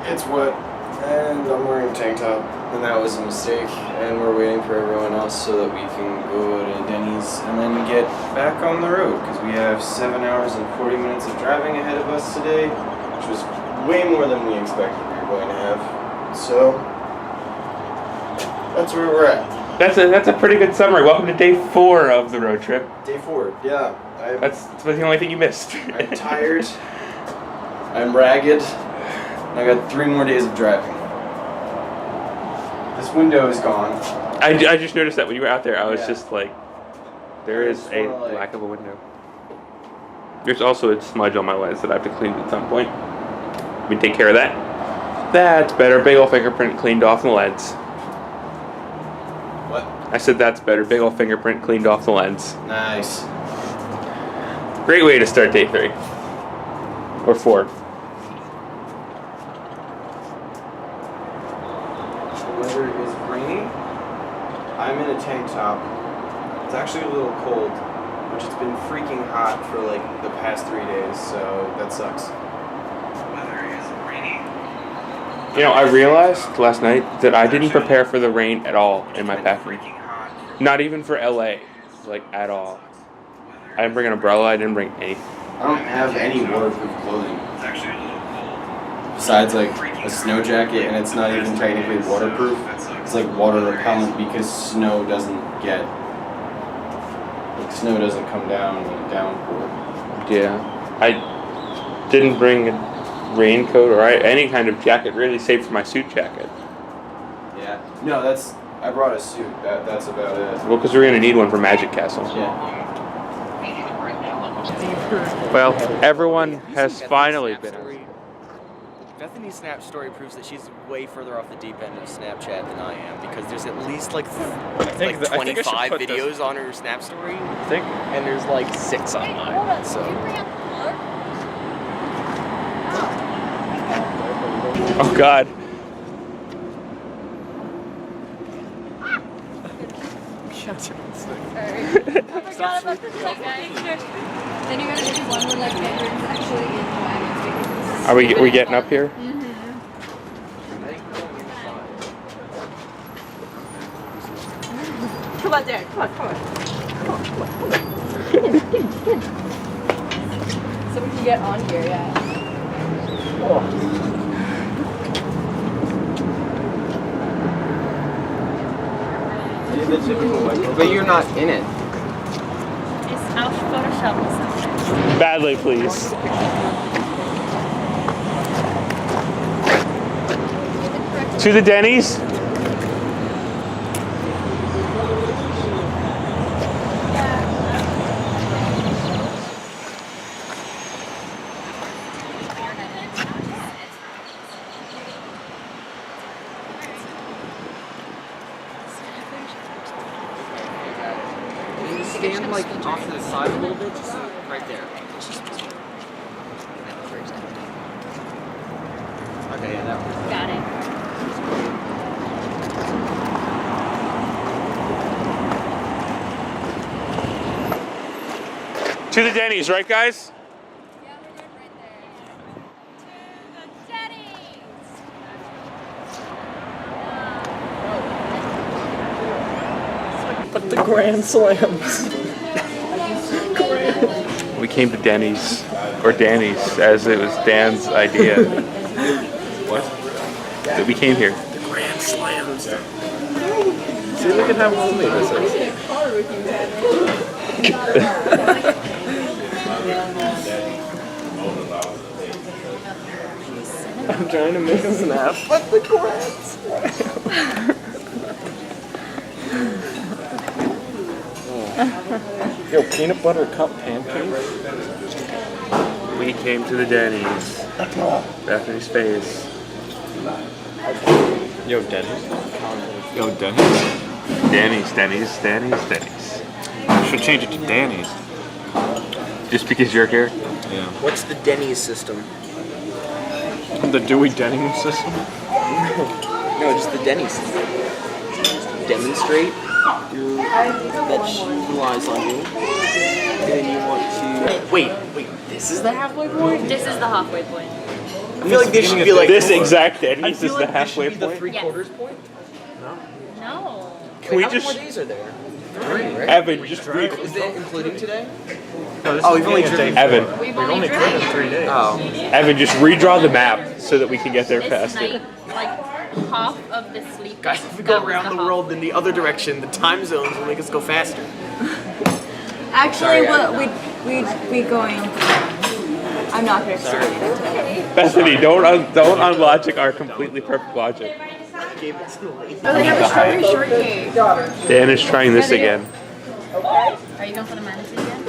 It's wet, and I'm wearing a tank top, and that was a mistake. And we're waiting for everyone else so that we can go to Denny's and then get back on the road because we have 7 hours and 40 minutes of driving ahead of us today, which was way more than we expected we were going to have. So that's where we're at. That's a pretty good summary. Welcome to day 4 of the road trip. Day 4, yeah. That's the only thing you missed. I'm tired. I'm ragged. I got 3 more days of driving. This window is gone. I just noticed that when you were out there, I was just like, there is a lack of a window. There's also a smudge on my lens that I have to clean at some point. We take care of that. That's better. Big ol' fingerprint cleaned off the lens. What? I said that's better. Big ol' fingerprint cleaned off the lens. Nice. Great way to start day 3. Or 4. The weather is rainy. I'm in a tank top. It's actually a little cold, which it's been freaking hot for like the past 3 days, so that sucks. The weather is rainy. You know, I realized last night that I didn't prepare for the rain at all in my packing. Not even for LA, like at all. I didn't bring an umbrella, I didn't bring anything. I don't have any waterproof clothing. It's actually a little cold. Besides like a snow jacket, and it's not even technically waterproof. It's like water repellent because snow doesn't come down in a downpour. Yeah. I didn't bring a raincoat or any kind of jacket, really, save for my suit jacket. Yeah. No, I brought a suit. That's about it. Well, because we're going to need one for Magic Castle. Yeah. Well, everyone has finally been. Bethany's Snap story proves that she's way further off the deep end of Snapchat than I am because there's at least like 25 videos on her Snap story. I think. And there's like 6 on mine. So. Oh God. I forgot about the second picture. Then you're gonna do one where like Mandarin's actually in the wagon. Are we getting up here? Mm-hmm. Come on, Derek. Come on. So we can get on here, yeah. But you're not in it. I'll Photoshop something. Badly, please. To the Denny's. Stand like off to the side a little bit, just right there. Okay, yeah, that one. Got it. To the Denny's, right, guys? Yeah, we're good right there. To the Denny's! But the Grand Slams. We came to Denny's, or Danny's, as it was Dan's idea. What? That we came here. The Grand Slams. See, look at how lonely this is. I'm trying to make a snap, but the Grand Slams. Yo, peanut butter cup pancakes. We came to the Denny's. Bethany's face. Yo, Denny's. Yo, Denny's? Denny's. Should change it to Danny's. Just because you're here? Yeah. What's the Denny's system? The Dewey Denning system? No, just the Denny's system. Demonstrate that relies on you. And then you want to... Wait, this is the halfway point? This is the halfway point. I feel like this should be like This exact I Denny's feel is like the this should halfway be the point. 3/4 point. No. Can we How many just, more days are there? 3, right? Evan, just read. Is it including today? Oh, we've only driven. Evan, We've only driven 3 days. Oh. Evan, just redraw the map so that we can get there this faster. night, like half of the sleep. Guys, if we go around the world in the other direction, the time zones will make us go faster. Actually, Sorry, we going. I'm not gonna start anything today. Bethany, don't unlogic our completely perfect logic. Gave it to the lady. Oh, they have a strawberry shortcake. Dan is trying this again. Are you going for the manatee again?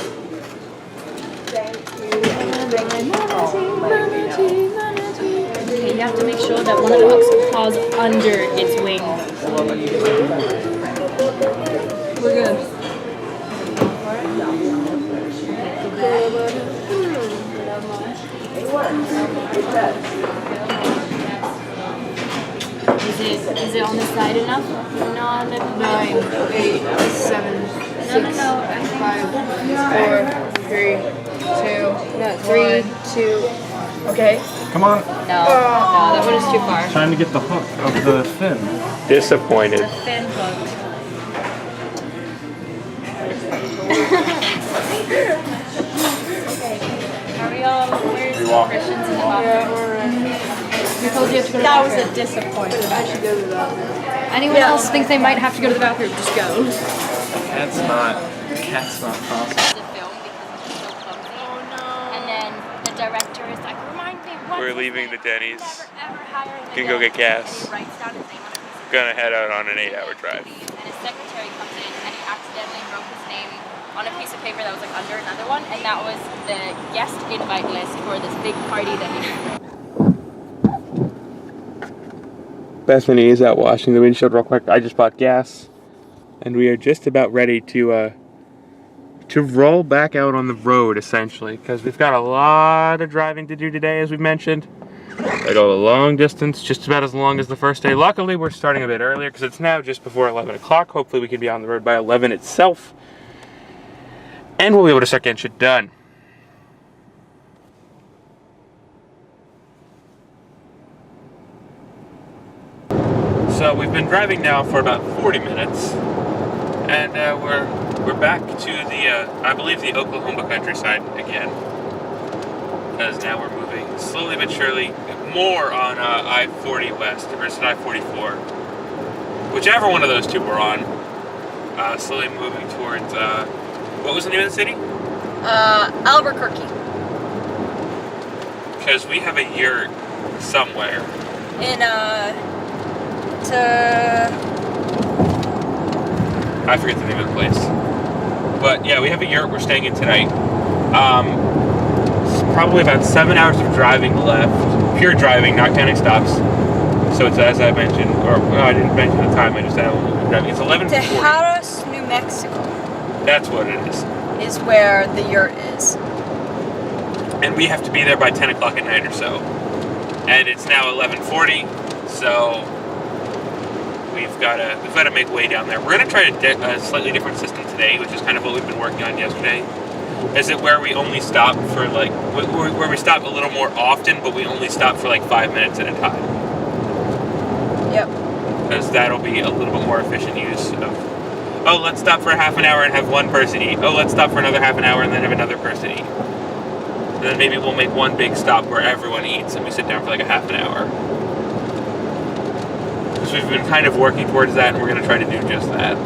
Okay, you have to make sure that one of the ducks paws under its wing. We're good. Is it on the side enough? No, on the 9, 8, 7, 6, No, 5, 4, 3, 2. Okay. Come on. No, that one is too far. Trying to get the hook of the fin. Disappointed. The fin hook. Are we all? Where's Christian's in the bathroom? You told you have to go to the That was bathroom. a disappointment. I should go to the bathroom. Anyone else think they might have to go to the bathroom? Just go. That's not possible. The film because it's so clumsy. Oh no. And then the director is like, remind me what. We're leaving the Denny's. Never hiring Can go get gas. He writes down his name on a piece of Gonna head out on an 8-hour drive. and his secretary comes in and he accidentally wrote his name on a piece of paper that was like under another one, and that was the guest invite list for this big party that he. Bethany is out washing the windshield real quick. I just bought gas, and we are just about ready to roll back out on the road, essentially, because we've got a lot of driving to do today, as we've mentioned. I go a long distance, just about as long as the first day. Luckily, we're starting a bit earlier because it's now just before 11 o'clock. Hopefully, we can be on the road by 11 itself, and we'll be able to start getting shit done. So we've been driving now for about 40 minutes, and we're back to the I believe the Oklahoma countryside again, because now we're moving slowly but surely more on I-40 West versus I-44, whichever one of those two we're on. Slowly moving towards what was the name of the city? Albuquerque. Because we have a yurt somewhere. In I forget the name of the place. But yeah, we have a yurt we're staying in tonight. It's probably about 7 hours of driving left. Pure driving, not counting stops. So it's, as I mentioned, or well, I didn't mention the time, I just said how long we've been driving. It's 11:40. Tejados, New Mexico That's what it is. is where the yurt is. And we have to be there by 10 o'clock at night or so. And it's now 11:40, so we've got to make way down there. We're gonna try a slightly different system today, which is kind of what we've been working on yesterday. Is it where we only stop for like where we stop a little more often, but we only stop for like 5 minutes at a time? Yep. Because that'll be a little bit more efficient use of. Oh, let's stop for a half an hour and have one person eat. Oh, let's stop for another half an hour and then have another person eat. And then maybe we'll make one big stop where everyone eats and we sit down for like a half an hour. Because we've been kind of working towards that, and we're going to try to do just that.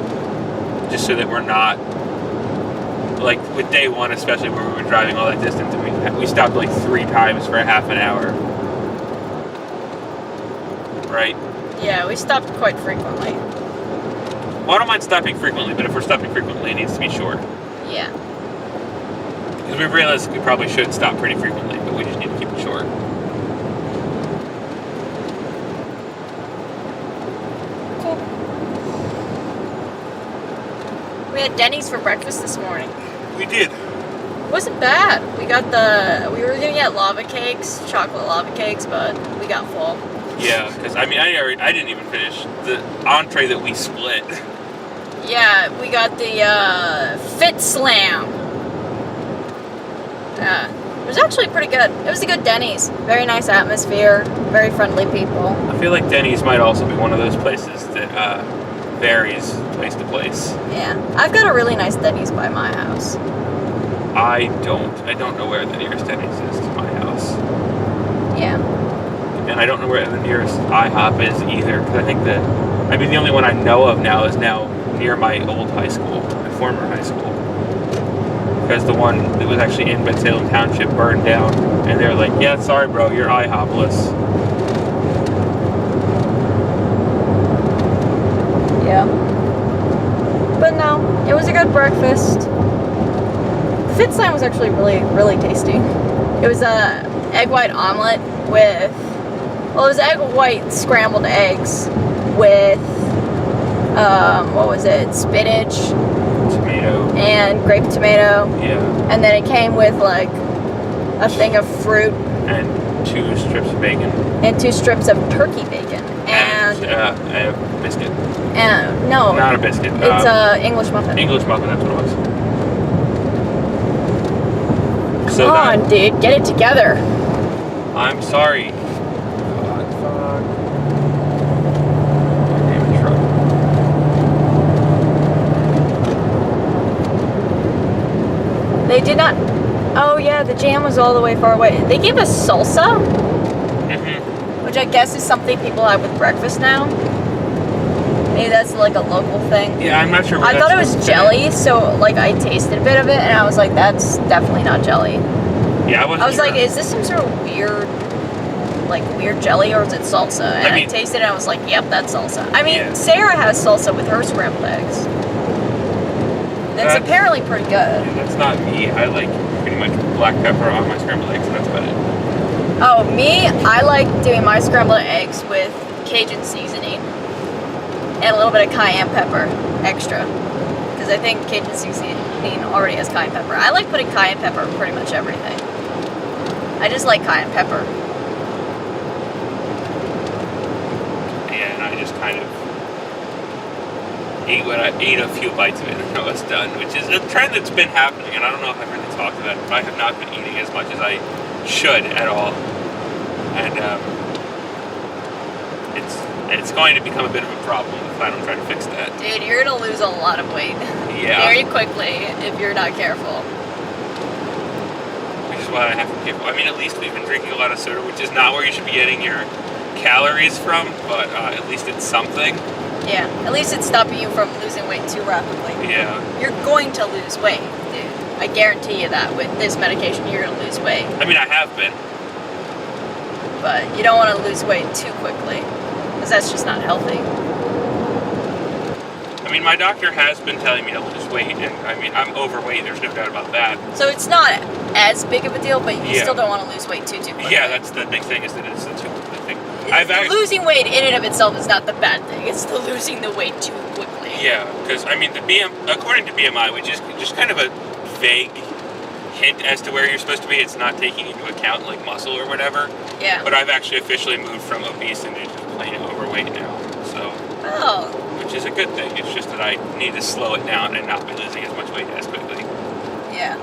Just so that we're not, like with day one especially, where we were driving all that distance and we stopped like 3 times for a half an hour. Right? Yeah, we stopped quite frequently. Well, I don't mind stopping frequently, but if we're stopping frequently, it needs to be short. Yeah. Because we realized we probably should stop pretty frequently, but we just need to keep it short. Cool. We had Denny's for breakfast this morning. We did. It wasn't bad. We were gonna get lava cakes, chocolate lava cakes, but we got full. Yeah, because I mean, I didn't even finish the entree that we split. Yeah, we got the Fit Slam. was actually pretty good. It was a good Denny's. Very nice atmosphere, very friendly people. I feel like Denny's might also be one of those places that varies place to place. Yeah. I've got a really nice Denny's by my house. I don't know where the nearest Denny's is to my house. Yeah. And I don't know where the nearest IHOP is either, because I think the only one I know of now is now near my old high school, my former high school. Because the one that was actually in Bensalem Township burned down, and they were like, yeah, sorry bro, you're IHOP-less. Yeah. But no, it was a good breakfast. The Fitz line was actually really, really tasty. It was a egg white omelet with, well, it was egg white scrambled eggs with, what was it, spinach, Tomato. and grape tomato. Yeah. And then it came with like a thing of fruit And 2 strips of bacon. and 2 strips of turkey bacon. And a biscuit. And no, Not a biscuit. it's a English muffin. English muffin, that's what it was. So Come on, dude, get it together. I'm sorry. God, fuck. Damn truck. They did not. Oh yeah, the jam was all the way far away. They gave us salsa, which I guess is something people have with breakfast now. Maybe that's like a local thing. Yeah, I'm not sure. I thought it was jelly, so like I tasted a bit of it, and I was like, that's definitely not jelly. Yeah, I wasn't I was sure. like, is this some sort of weird jelly, or is it salsa? And I tasted it, and I was like, yep, that's salsa. I mean, Yeah. Sarah has salsa with her scrambled eggs. It's apparently pretty good. Yeah, that's not me. I like pretty much black pepper on my scrambled eggs, and that's about it. Oh, me, I like doing my scrambled eggs with Cajun seasoning and a little bit of cayenne pepper extra. Because I think Cajun seasoning already has cayenne pepper. I like putting cayenne pepper in pretty much everything. I just like cayenne pepper. Yeah, and I just kind of ate a few bites of it and I was done, which is a trend that's been happening, and I don't know if I've really talked about it, but I have not been eating as much as I should at all. And it's going to become a bit of a problem if I don't try to fix that. Dude, you're gonna lose a lot of weight Yeah. very quickly if you're not careful. Which is why I have to be careful. I mean, at least we've been drinking a lot of soda, which is not where you should be getting your calories from, but at least it's something. Yeah, at least it's stopping you from losing weight too rapidly. Yeah. You're going to lose weight, dude. I guarantee you that with this medication, you're gonna lose weight. I mean, I have been. But you don't want to lose weight too quickly, because that's just not healthy. I mean, my doctor has been telling me to lose weight, and I mean, I'm overweight, there's no doubt about that. So it's not as big of a deal, but you Yeah. still don't want to lose weight too quickly. Yeah, that's the big thing, is that it's the two thing. Losing weight in and of itself is not the bad thing. It's the losing the weight too quickly. Yeah, because I mean, according to BMI, which is just kind of a vague hint as to where you're supposed to be, it's not taking into account like muscle or whatever. Yeah. But I've actually officially moved from obese into just plain overweight now, so. Oh. Which is a good thing. It's just that I need to slow it down and not be losing as much weight as quickly. Yeah.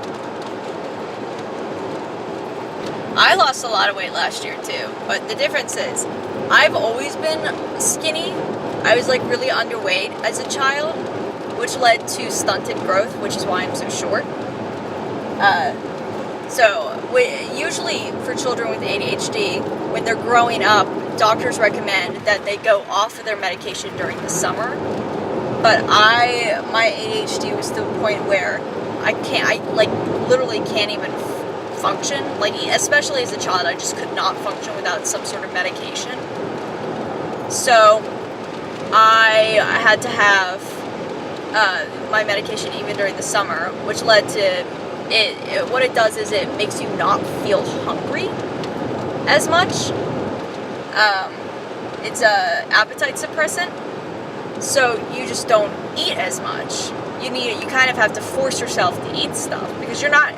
I lost a lot of weight last year too, but the difference is I've always been skinny. I was like really underweight as a child, which led to stunted growth, which is why I'm so short. Usually for children with ADHD, when they're growing up, doctors recommend that they go off of their medication during the summer. But my ADHD was to the point where I literally can't even function. Like, especially as a child, I just could not function without some sort of medication. So I had to have my medication even during the summer, which led to what it does is it makes you not feel hungry as much. It's a appetite suppressant, so you just don't eat as much. You kind of have to force yourself to eat stuff, because you're not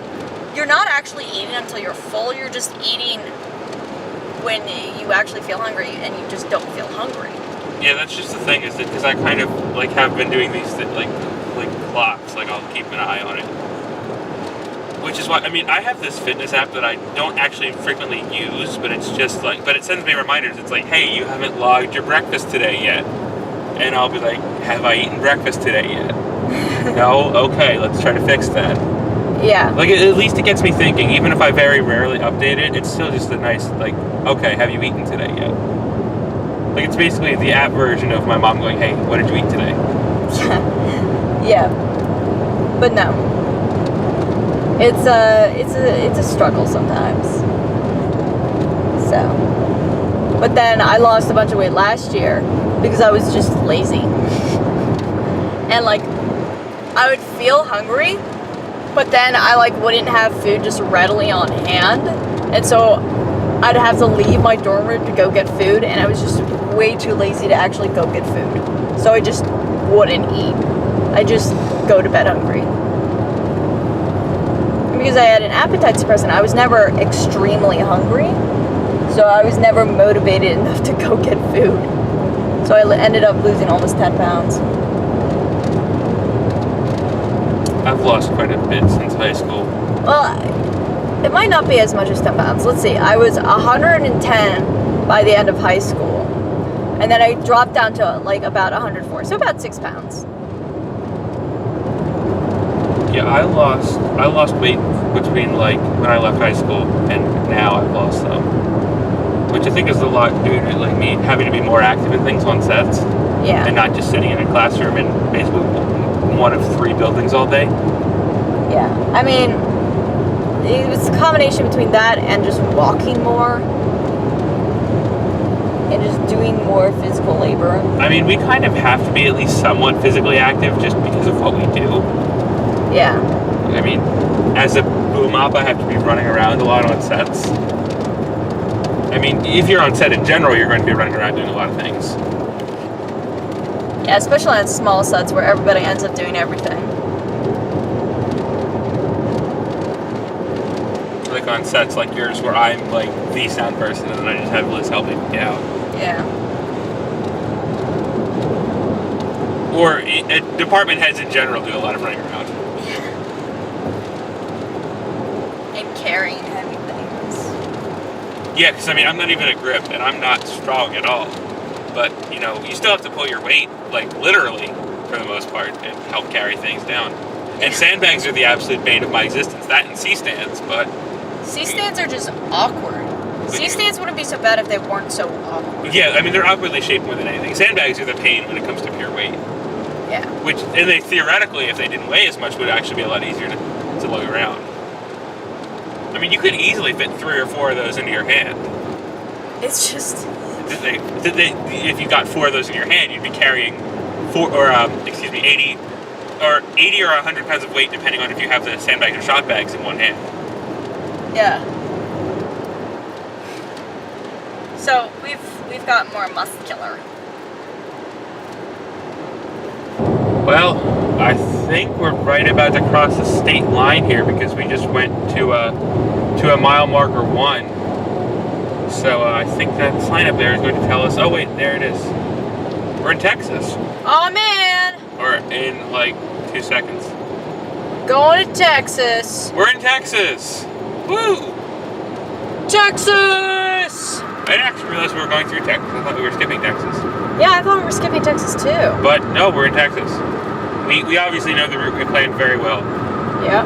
actually eating until you're full. You're just eating when you actually feel hungry, and you just don't feel hungry. Yeah, that's just the thing, is that because I kind of like have been doing these like clocks, like I'll keep an eye on it. Which is why, I mean, I have this fitness app that I don't actually frequently use, but it's just like, but it sends me reminders. It's like, hey, you haven't logged your breakfast today yet. And I'll be like, have I eaten breakfast today yet? No? Okay, let's try to fix that. Yeah. Like, at least it gets me thinking. Even if I very rarely update it, it's still just a nice, like, okay, have you eaten today yet? Like, it's basically the app version of my mom going, hey, what did you eat today? Yeah. But no. It's a struggle sometimes. So. But then I lost a bunch of weight last year because I was just lazy. And like, I would feel hungry, but then I like wouldn't have food just readily on hand. And so I'd have to leave my dorm room to go get food, and I was just way too lazy to actually go get food. So I just wouldn't eat. I just go to bed hungry. Because I had an appetite suppressant, I was never extremely hungry. So I was never motivated enough to go get food. So I ended up losing almost 10 pounds. I've lost quite a bit since high school. Well, it might not be as much as 10 pounds. Let's see. I was 110 by the end of high school. And then I dropped down to like about 104. So about 6 pounds. Yeah, I lost weight between like when I left high school and now I've lost some. Which I think is a lot due to like me having to be more active in things on sets. Yeah. And not just sitting in a classroom in basically one of 3 buildings all day. Yeah. I mean, it was a combination between that and just walking more. And just doing more physical labor. I mean, we kind of have to be at least somewhat physically active just because of what we do. Yeah. I mean, as a boom op, I have to be running around a lot on sets. I mean, if you're on set in general, you're going to be running around doing a lot of things. Yeah, especially on small sets where everybody ends up doing everything. Like on sets like yours where I'm like the sound person and then I just have Liz helping me out. Yeah. Or department heads in general do a lot of running around. And carrying heavy things. Yeah, because I mean, I'm not even a grip and I'm not strong at all. But, you know, you still have to pull your weight, like literally, for the most part, and help carry things down. And sandbags are the absolute bane of my existence. That and C-stands, but... C-stands are just awkward. C-stands wouldn't be so bad if they weren't so awkward. Yeah, I mean, they're awkwardly shaped more than anything. Sandbags are the pain when it comes to pure weight. Yeah. Which, and they theoretically, if they didn't weigh as much, would actually be a lot easier to lug around. I mean, you could easily fit 3 or 4 of those into your hand. It's just... If you got 4 of those in your hand, you'd be carrying 80 or 100 pounds of weight, depending on if you have the sandbags or shot bags in one hand. Yeah. So we've got more muscular. Well, I think we're right about to cross the state line here because we just went to a mile marker 1. So I think that sign up there is going to tell us, oh wait, there it is. We're in Texas. Oh man! Or in like 2 seconds. Going to Texas. We're in Texas! Woo! Texas! I didn't actually realize we were going through Texas. I thought we were skipping Texas. Yeah, I thought we were skipping Texas too. But no, we're in Texas. We obviously know the route we planned very well. Yeah.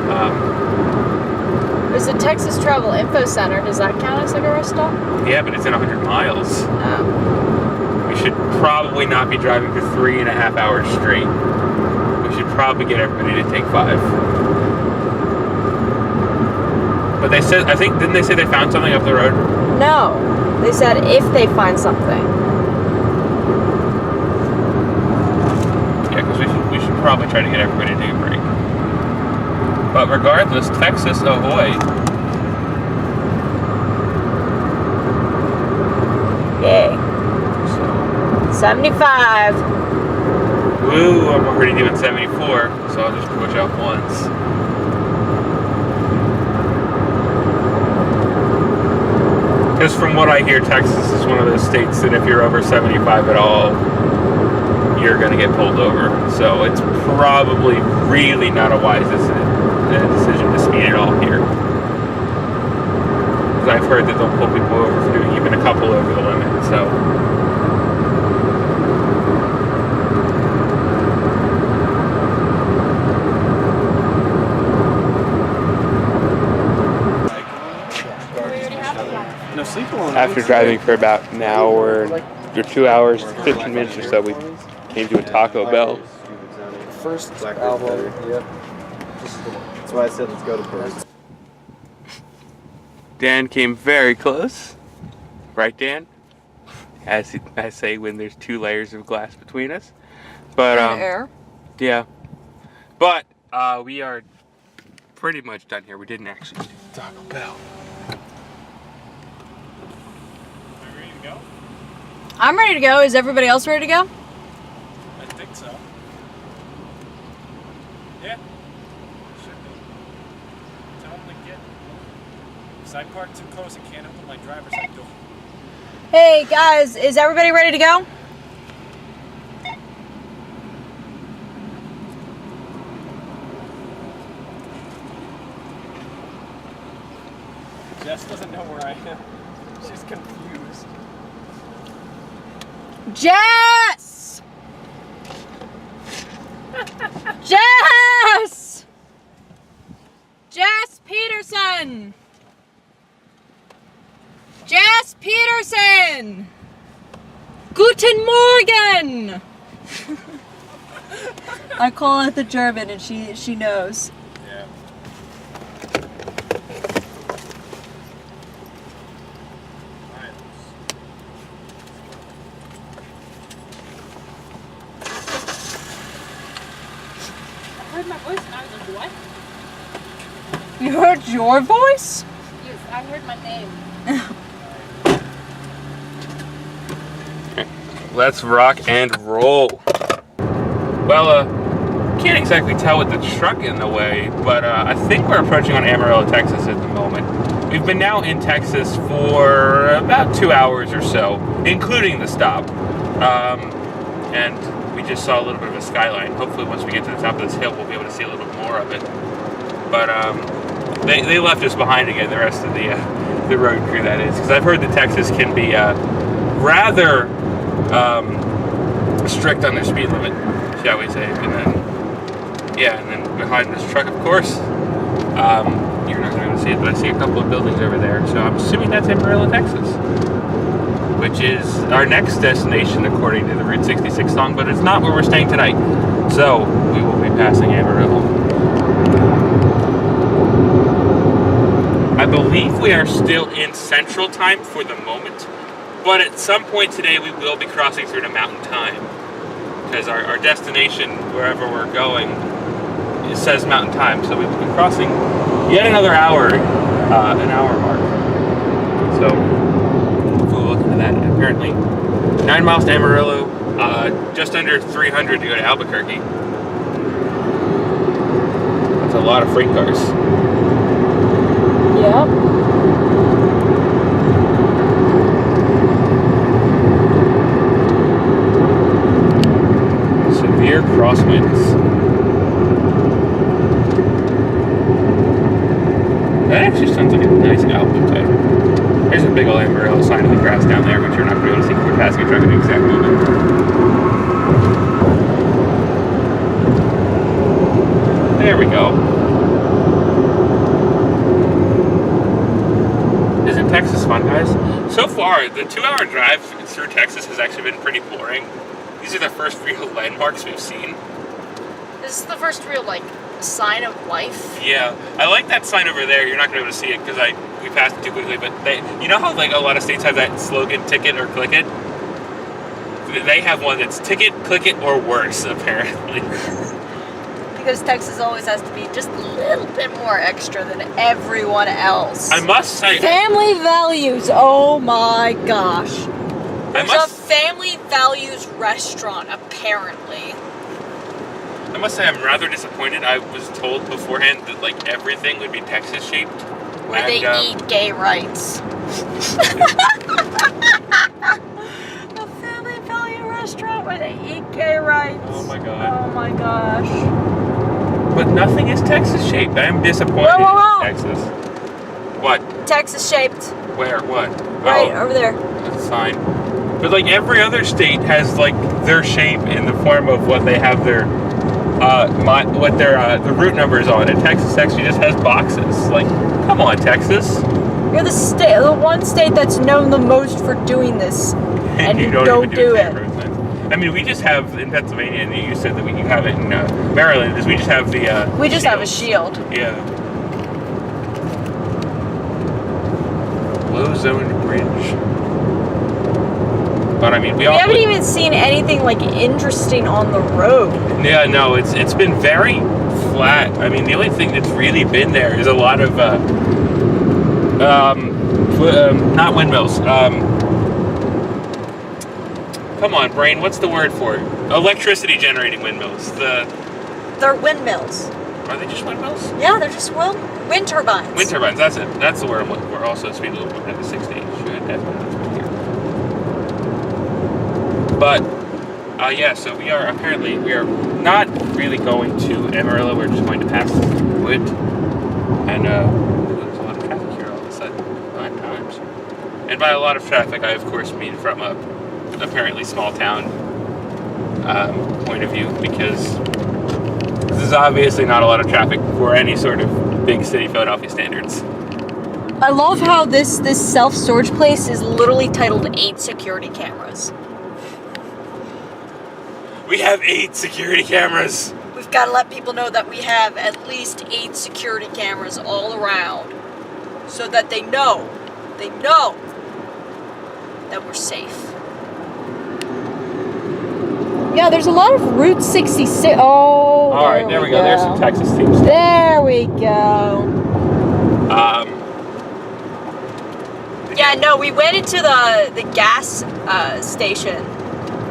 There's a Texas Travel Info Center. Does that count as like a rest stop? Yeah, but it's in 100 miles. Oh. We should probably not be driving for 3.5 hours straight. We should probably get everybody to take 5. But they said, I think, didn't they say they found something up the road? No. They said if they find something. Yeah, because we should probably try to get everybody to take a break. But regardless, Texas, ahoy. Yay. So, 75. woo, I'm already doing 74, so I'll just push up once. Because from what I hear, Texas is one of those states that if you're over 75 at all, you're going to get pulled over. So it's probably really not a wise the decision to speed it all here. Because I've heard that they'll pull people over for doing even a couple over the limit, so. After driving for about an hour or 2 hours, 15 minutes or so, we came to a Taco Bell. First album, yep. That's why I said let's go to Birds. Dan came very close. Right, Dan? As I say when there's 2 layers of glass between us. But, air. yeah. But, we are pretty much done here. We didn't actually do Taco Bell. I'm ready to go. Is everybody else ready to go? I think so. Yeah. Should be. Tell them to get. Because I parked too close and can't open my driver's side door. Hey guys, is everybody ready to go? Jess doesn't know where I am. She's confused. Jess! Jess! Jess Peterson! Jess Peterson! Guten Morgen! I call it the German and she knows. Yeah. I heard my voice and I was like, what? You heard your voice? Yes, I heard my name. Let's rock and roll. Well, can't exactly tell with the truck in the way, but I think we're approaching on Amarillo, Texas at the moment. We've been now in Texas for about 2 hours or so, including the stop. And we just saw a little bit of a skyline. Hopefully once we get to the top of this hill, we'll be able to see a little bit more of it. But they left us behind again, the rest of the road crew, that is. Because I've heard that Texas can be rather strict on their speed limit, shall we say. And then behind this truck, of course, you're not going to be able to see it, but I see a couple of buildings over there. So I'm assuming that's Amarillo, Texas, which is our next destination according to the Route 66 song, but it's not where we're staying tonight. So we will be passing Amarillo. I believe we are still in Central Time for the moment, but at some point today we will be crossing through to Mountain Time, because our destination, wherever we're going, it says Mountain Time, so we will be crossing yet another hour, an hour mark. So we'll look into that. Apparently 9 miles to Amarillo, just under 300 to go to Albuquerque. That's a lot of freight cars. Yep. Severe crosswinds. That actually sounds like a nice album title. There's a big old Amarillo sign in the grass down there, which you're not going to be able to see because we're passing a truck at the exact moment. There we go. Isn't Texas fun, guys? So far, the 2-hour drive through Texas has actually been pretty boring. These are the first real landmarks we've seen. This is the first real, sign of life. Yeah, I like that sign over there. You're not going to be able to see it because we passed it too quickly, but you know how a lot of states have that slogan, ticket or click it? They have one that's ticket, click it, or worse, apparently. Because Texas always has to be just a little bit more extra than everyone else. I must say... Family values, oh my gosh. There's a family values restaurant, apparently. I must say I'm rather disappointed. I was told beforehand that everything would be Texas shaped. Where they eat gay rights. A family value restaurant where they eat gay rights. Oh my god. Oh my gosh. But nothing is Texas shaped. I am disappointed Whoa. in Texas. What? Texas shaped. Where? What? Right Oh, over there. that's a sign. But like every other state has like their shape in the form of what they have their the route numbers on. And Texas actually just has boxes. Like, come on, Texas. You're the one state that's known the most for doing this, and you don't even do it. I mean, we just have in Pennsylvania, and you said that you have it in Maryland. Is we just have the We just have a shield. Yeah. Low zone bridge. But I mean, we haven't even seen anything like interesting on the road. Yeah, no, it's been very flat. I mean, the only thing that's really been there is a lot of not windmills. Come on, brain. What's the word for it? Electricity generating windmills. They're windmills. Are they just windmills? Yeah, they're just wind turbines. Wind turbines. That's it. That's the word I'm looking for. Also, speed limit at the 60 should definitely be here. But yeah. So we are not really going to Amarillo. We're just going to pass Wood, and there's a lot of traffic here all of a sudden at times. And by a lot of traffic, I of course mean from a apparently small town point of view, because this is obviously not a lot of traffic for any sort of big city Philadelphia standards. I love how this self-storage place is literally titled 8 security cameras. We have 8 security cameras. We've got to let people know that we have at least 8 security cameras all around, so that they know that we're safe. Yeah, there's a lot of Route 66. Oh, all right, there we go. There's some Texas teams. There we go. Yeah, no, we went into the gas station,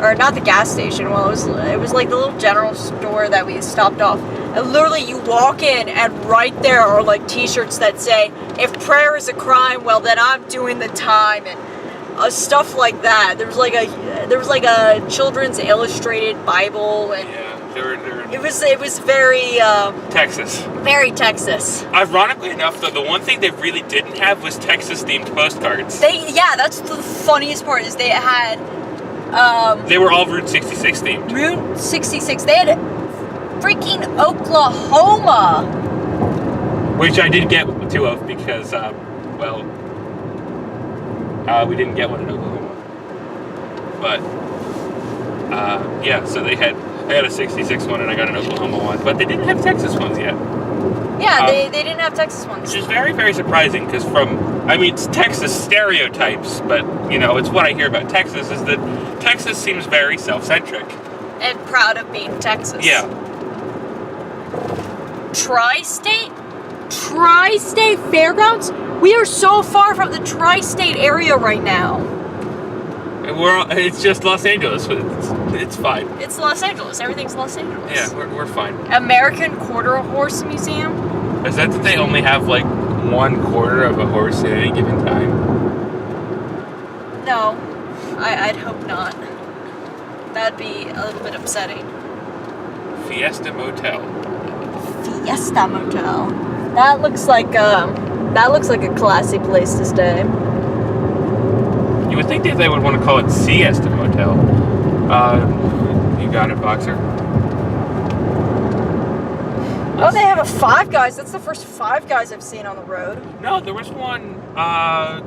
or not the gas station. Well, it was like the little general store that we stopped off. And literally, you walk in, and right there are like T-shirts that say, "If prayer is a crime, well then I'm doing the time," and stuff like that. There was like a children's illustrated Bible, and it was very Texas. Very Texas. Ironically enough, though, the one thing they really didn't have was Texas-themed postcards. That's the funniest part, is they had they were all Route 66 themed. Route 66. They had freaking Oklahoma, which I did get 2 of because we didn't get one in Oklahoma. But yeah, so I got a 66 one and I got an Oklahoma one, but they didn't have Texas ones yet. Yeah, they didn't have Texas ones. Which is very, very surprising, because it's Texas stereotypes, but, it's what I hear about Texas, is that Texas seems very self-centric. And proud of being Texas. Yeah. Tri-state fairgrounds? We are so far from the tri-state area right now. It's just Los Angeles, but it's fine. It's Los Angeles. Everything's Los Angeles. Yeah, we're fine. American Quarter Horse Museum? Is that they only have, 1/4 of a horse at any given time? No. I'd hope not. That'd be a little bit upsetting. Fiesta Motel. Fiesta Motel. That looks like a classy place to stay. You would think that they would want to call it Siesta Motel. You got it, Boxer. Oh, they have a Five Guys. That's the first Five Guys I've seen on the road. No, there was one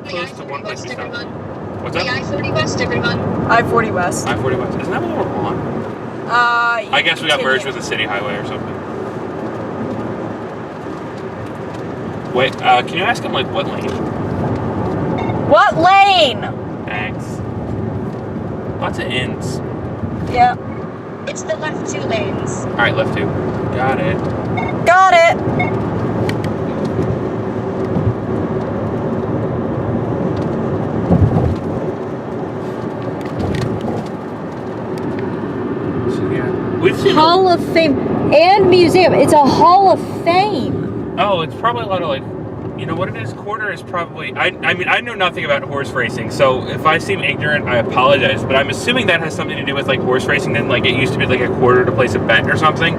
close to one place we stopped. What's that? The I-40 West, everyone. I-40 West. I-40 West. Isn't that what we're on? I guess we got merged with the city highway or something. Wait, can you ask him, what lane? What lane? Thanks. Lots of inns. Yeah. It's the left 2 lanes. Alright, left 2. Got it. Got it. So, yeah. We've seen Hall of Fame and museum. It's a Hall of Fame. Oh, it's probably a lot of you know what it is? Quarter is probably, I mean, I know nothing about horse racing, so if I seem ignorant, I apologize, but I'm assuming that has something to do with horse racing then, it used to be a quarter to place a bet or something.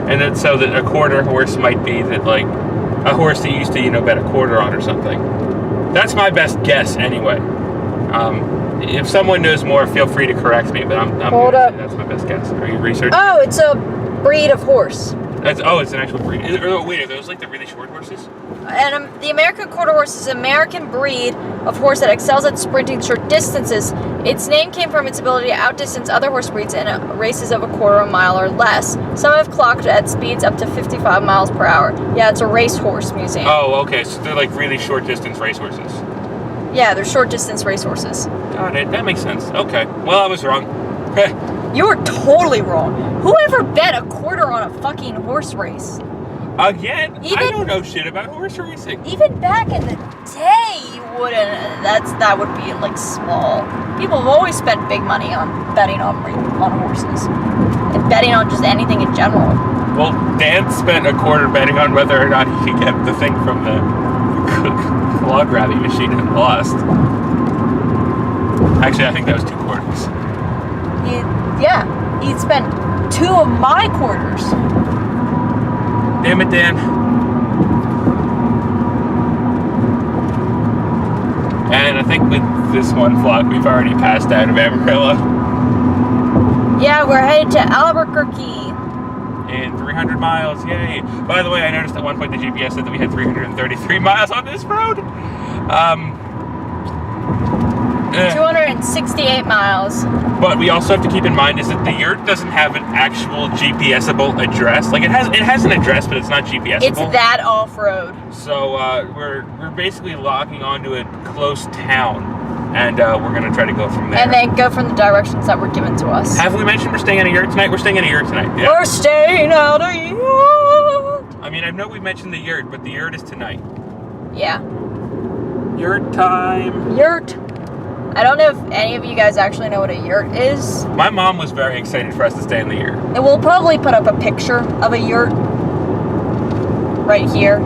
And then so that a quarter horse might be that like a horse that you used to, you know, bet a quarter on or something. That's my best guess anyway. If someone knows more, feel free to correct me, but I'm Hold up. that's my best guess. Are you researching? Oh, it's a breed of horse. It's an actual breed. Wait, are those like the really short horses? And the American Quarter Horse is an American breed of horse that excels at sprinting short distances. Its name came from its ability to outdistance other horse breeds in races of a quarter of a mile or less. Some have clocked at speeds up to 55 miles per hour. Yeah, it's a racehorse museum. Oh, okay. So they're like really short distance racehorses. Yeah, they're short distance racehorses. Got it. That makes sense. Okay. Well, I was wrong. You were totally wrong. Whoever bet a quarter on a fucking horse race? Again, I Even- don't know shit about horse racing. Even back in the day, you wouldn't. That would be like small. People have always spent big money on betting on horses and betting on just anything in general. Well, Dan spent a quarter betting on whether or not he could get the thing from the claw grabbing machine and lost. Actually, I think that was 2 quarters. He spent 2 of my quarters. Damn it, Dan. And I think with this one vlog, we've already passed out of Amarillo. Yeah, we're headed to Albuquerque. In 300 miles, yay. By the way, I noticed at one point the GPS said that we had 333 miles on this road. 268 miles. But we also have to keep in mind is that the yurt doesn't have an actual GPS-able address. Like it has an address, but it's not GPS-able. It's that off-road. So we're basically locking onto a close town, and we're gonna try to go from there. And then go from the directions that were given to us. Have we mentioned we're staying at a yurt tonight? We're staying at a yurt tonight. Yeah. We're staying at a yurt. I mean, I know we mentioned the yurt, but the yurt is tonight. Yeah. Yurt time. Yurt. I don't know if any of you guys actually know what a yurt is. My mom was very excited for us to stay in the yurt. And we'll probably put up a picture of a yurt right here.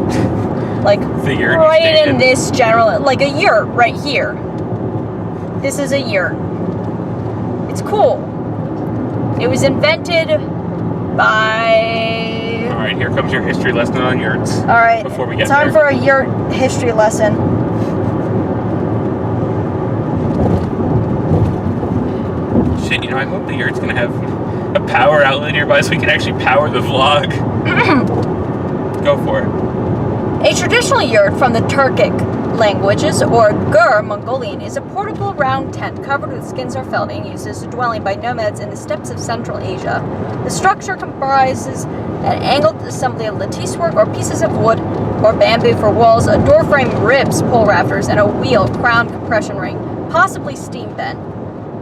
Like The yurt. right station. in this general, like a yurt right here. This is a yurt. It's cool. It was invented by... All right, here comes your history lesson on yurts. All right, Before we get time there. for a yurt history lesson. Shit, you know, I hope the yurt's gonna have a power outlet nearby so we can actually power the vlog. Go for it. A traditional yurt from the Turkic languages, or Gur Mongolian, is a portable round tent covered with skins or felt and used as a dwelling by nomads in the steppes of Central Asia. The structure comprises an angled assembly of lattice work or pieces of wood or bamboo for walls, a door frame, ribs, pole rafters, and a wheel crown compression ring, possibly steam vent.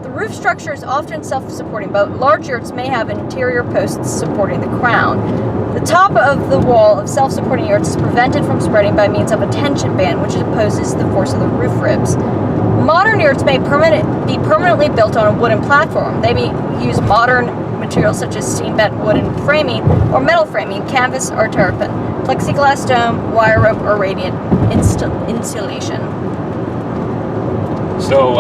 The roof structure is often self-supporting, but large yurts may have interior posts supporting the crown. The top of the wall of self-supporting yurts is prevented from spreading by means of a tension band, which opposes the force of the roof ribs. Modern yurts may be permanently built on a wooden platform. They may use modern materials such as steam-bent wooden framing or metal framing, canvas or terrapin, plexiglass dome, wire rope, or radiant insulation. So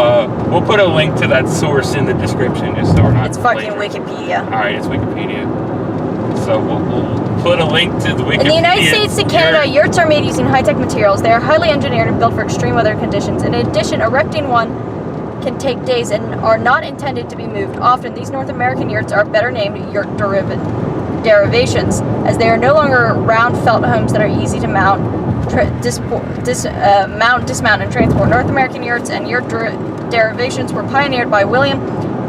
we'll put a link to that source in the description, just so we're not. It's fucking plagiarizing. Wikipedia. All right, it's Wikipedia. So we'll put a link to the Wikipedia. In the United States and Canada, yurts are made using high-tech materials. They are highly engineered and built for extreme weather conditions. In addition, erecting one can take days and are not intended to be moved often. These North American yurts are better named yurt derivations, as they are no longer round felt homes that are easy to mount, dismount, and transport. North American yurts and yurt derivations were pioneered by William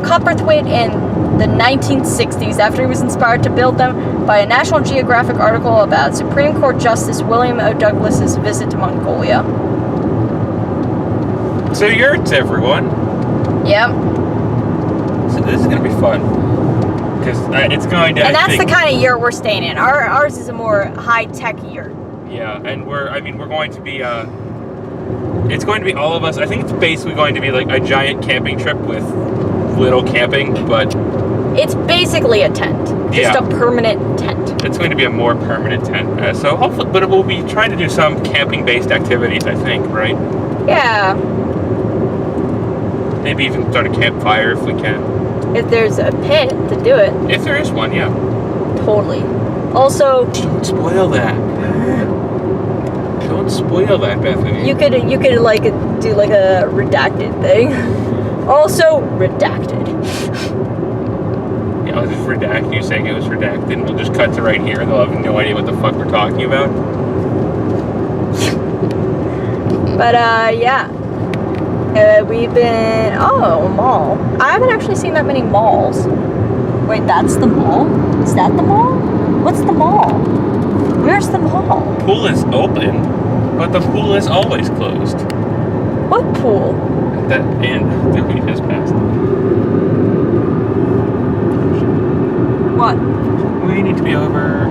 Copperthwaite in the 1960s after he was inspired to build them by a National Geographic article about Supreme Court Justice William O. Douglas's visit to Mongolia. So yurts, everyone. Yep. So this is gonna be fun because it's going to. And that's the kind of yurt we're staying in. Ours is a more high-tech yurt. Yeah, and we're going to be. It's going to be all of us. I think it's basically going to be like a giant camping trip with little camping, but It's basically a tent. Just Yeah. a permanent tent. it's going to be a more permanent tent. So hopefully, but we'll be trying to do some camping-based activities. I think, right? Yeah. Maybe even start a campfire if we can. If there's a pit to do it, If there is one, yeah. totally. Also, Don't spoil that. Don't spoil that, Bethany. you could like do like a redacted thing. Also, redacted. Yeah, I'll just redact you saying it was redacted, and we'll just cut to right here, and they'll have no idea what the fuck we're talking about. But yeah. We've been a mall. I haven't actually seen that many malls. Wait, that's the mall? Is that the mall? What's the mall? Where's the mall? Pool is open, but the pool is always closed. What pool? That and the week has passed. What? We need to be over.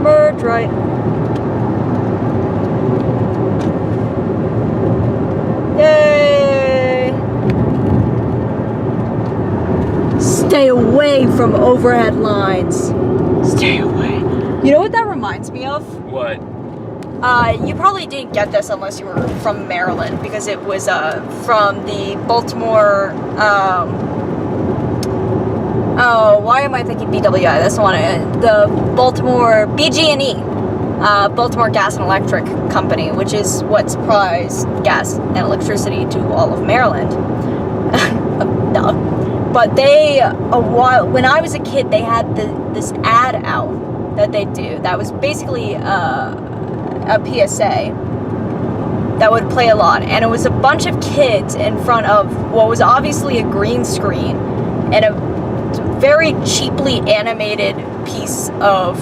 Merge right. Yay! Stay away from overhead lines. Stay away. You know what that reminds me of? What? You probably didn't get this unless you were from Maryland, because it was from the Baltimore. Oh, why am I thinking BWI? That's the one. The Baltimore BG&E, Baltimore Gas and Electric Company, which is what supplies gas and electricity to all of Maryland. Duh. But they, when I was a kid, they had this ad out that they do that was basically a PSA that would play a lot, and it was a bunch of kids in front of what was obviously a green screen and a very cheaply animated piece of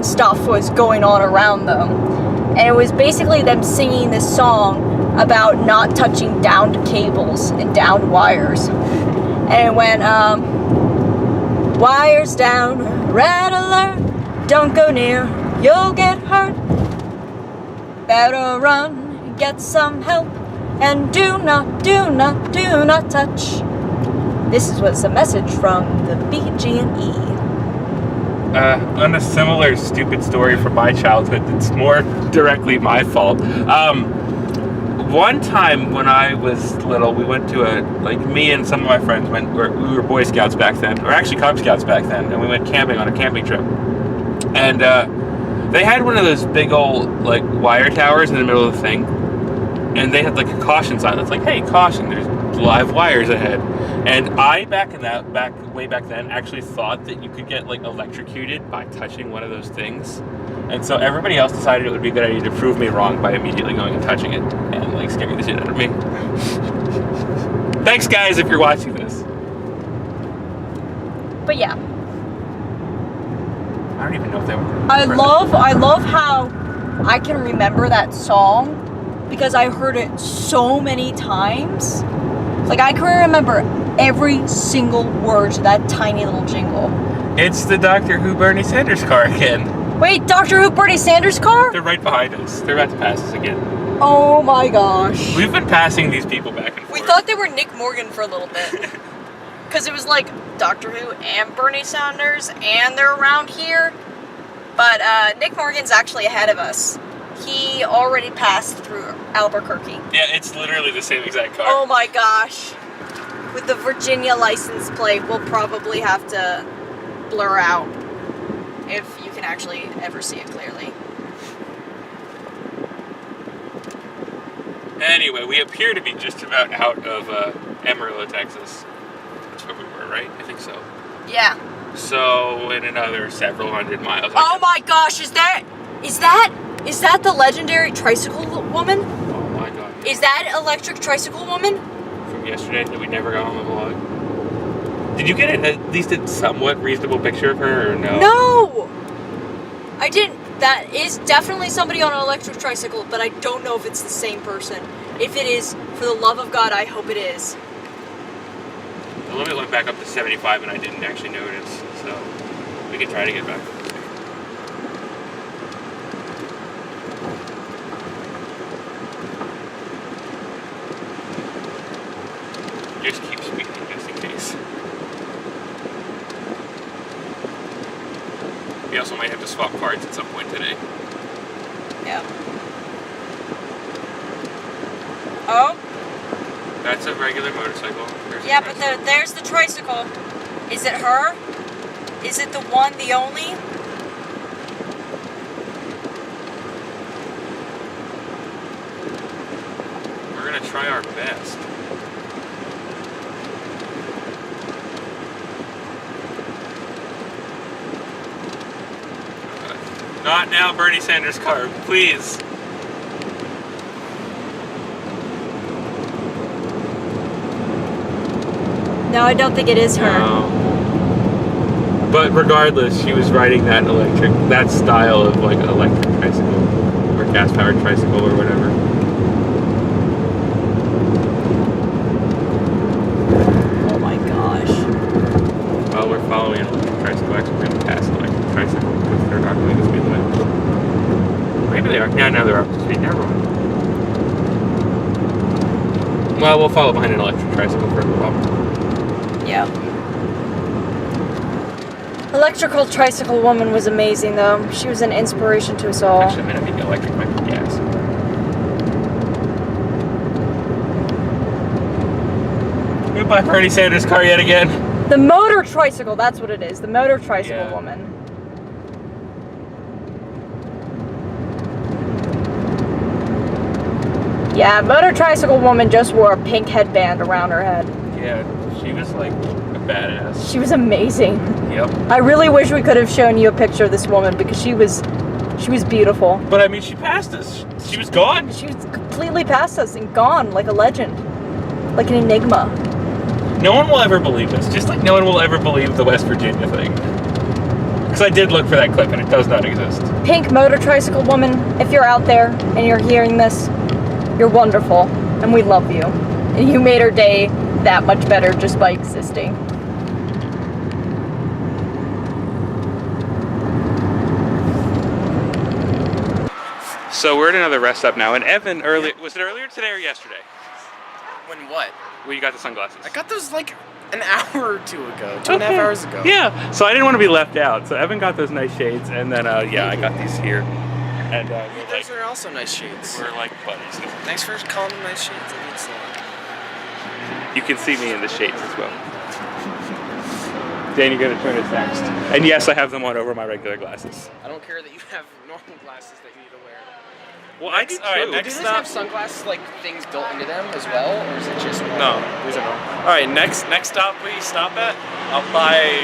stuff was going on around them, and it was basically them singing this song about not touching downed cables and downed wires. And it went, wires down, red alert, don't go near, you'll get hurt. Better run, get some help, and do not touch. This was a message from the BG&E. On a similar stupid story from my childhood that's more directly my fault. One time when I was little, we went to me and some of my friends we were Boy Scouts back then, or actually Cub Scouts back then, and we went camping on a camping trip. And they had one of those big old wire towers in the middle of the thing, and they had a caution sign that's like, "Hey, caution! There's live wires ahead." And I way back then actually thought that you could get electrocuted by touching one of those things, and so everybody else decided it would be a good idea to prove me wrong by immediately going and touching it and scaring the shit out of me. Thanks, guys, if you're watching this. But yeah. I don't even know if they were. I love how I can remember that song because I heard it so many times. I can remember every single word to that tiny little jingle. It's the Doctor Who Bernie Sanders car again. Wait, Doctor Who Bernie Sanders car? They're right behind us. They're about to pass us again. Oh my gosh. We've been passing these people back and forth. We thought they were Nick Morgan for a little bit. Because it was Doctor Who and Bernie Sanders, and they're around here. But Nick Morgan's actually ahead of us. He already passed through Albuquerque. Yeah, it's literally the same exact car. Oh my gosh. With the Virginia license plate, we'll probably have to blur out if you can actually ever see it clearly. Anyway, we appear to be just about out of Amarillo, Texas. That's where we were, right? I think so. Yeah. So in another several hundred miles. Oh my gosh, is that the legendary tricycle woman? Oh my god. Is that electric tricycle woman? From yesterday that we never got on the vlog. Did you get at least a somewhat reasonable picture of her or no? No! I didn't. That is definitely somebody on an electric tricycle, but I don't know if it's the same person. If it is, for the love of God, I hope it is. The limit went back up to 75 and I didn't actually notice, so we can try to get back up. Just keep speaking just in case. We also might have to swap parts at some point today. Yeah. Oh? That's a regular motorcycle. Yeah, but there's the tricycle. Is it her? Is it the one, the only? try our best. Not now, Bernie Sanders' car, please. No, I don't think it is her. No. But regardless, she was riding that style of like electric tricycle or gas-powered tricycle or whatever. Oh my gosh. Well, we're following an electric tricycle. Actually, we're going to pass an electric tricycle because they're not going to speed limit. Maybe they are. Yeah, no, they're up to speed. Never mind. Well, we'll follow behind an electric tricycle for a little while. Yeah. Electrical tricycle woman was amazing though. She was an inspiration to us all. Actually, maybe the electric might be gas. Goodbye, Bernie Sanders' car yet again. The motor tricycle, that's what it is. The motor tricycle woman. Yeah, motor tricycle woman just wore a pink headband around her head. Yeah, she was like a badass. She was amazing. Yep. I really wish we could have shown you a picture of this woman because she was beautiful. But I mean, she passed us. She was gone. She was completely past us and gone like a legend, like an enigma. No one will ever believe this. Just like no one will ever believe the West Virginia thing. Because I did look for that clip and it does not exist. Pink motor tricycle woman, if you're out there and you're hearing this, you're wonderful and we love you. And you made her day that much better just by existing. So we're at another rest stop now, and Evan was it earlier today or yesterday? When what? When you got the sunglasses? I got those like an hour or two ago, 2.5 hours ago. Yeah, so I didn't want to be left out. So Evan got those nice shades, and then yeah, I got these here. And Those are also nice shades. we're like buddies. Thanks for calling them nice shades. That means a lot. You can see me in the shades as well. Dan, you're gonna turn it next. And yes, I have them on over my regular glasses. I don't care that you have normal glasses that you need to wear. Well, I do too. Alright, do these have sunglasses like things built into them as well, or is it just No, these are normal. All right, next stop we stop at, I'll buy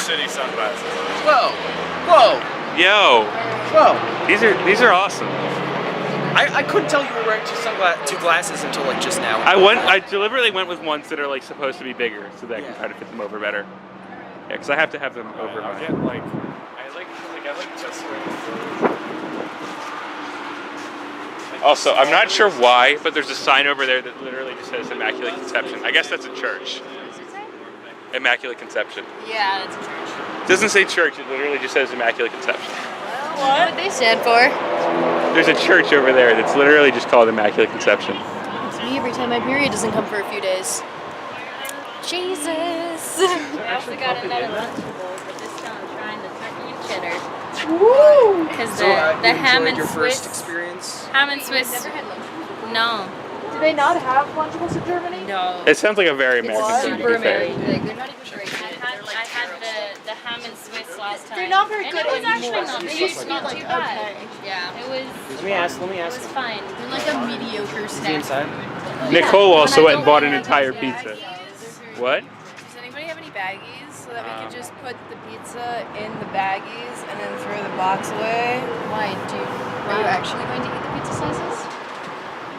shitty sunglasses. Whoa, whoa, Yo, whoa! these are awesome. I couldn't tell you were wearing two glasses until like just now. I deliberately went with ones that are like supposed to be bigger so that I can try to fit them over better. Yeah, because I have to have them over I'll my. get I like just wearing Also, I'm not sure why, but there's a sign over there that literally just says Immaculate Conception. I guess that's a church. Immaculate Conception. Yeah, that's a church. It doesn't say church, it literally just says Immaculate Conception. What would they stand for? There's a church over there that's literally just called Immaculate Conception. It's me every time my period doesn't come for a few days. Jesus! I also got another lunchable, but this time I'm trying the turkey and cheddar. Woo! Because the ham and your Swiss. first experience? Ham and Swiss. No. Do they not have Lunchables in Germany? No. It sounds like a very American thing to Super be fair. American. They're not even great. I had the ham and Swiss last time. They're not very and good it was anymore. actually not. They It used was to be not like too bad. okay. Yeah, it was. Let me ask. It was fine. They're like a mediocre snack. Inside? Nicole also went and bought an Have entire those pizza. baggies. What? Does anybody have any baggies so that we could just put the pizza in the baggies and then throw the box away? Why? Are you actually going to eat the pizza slices?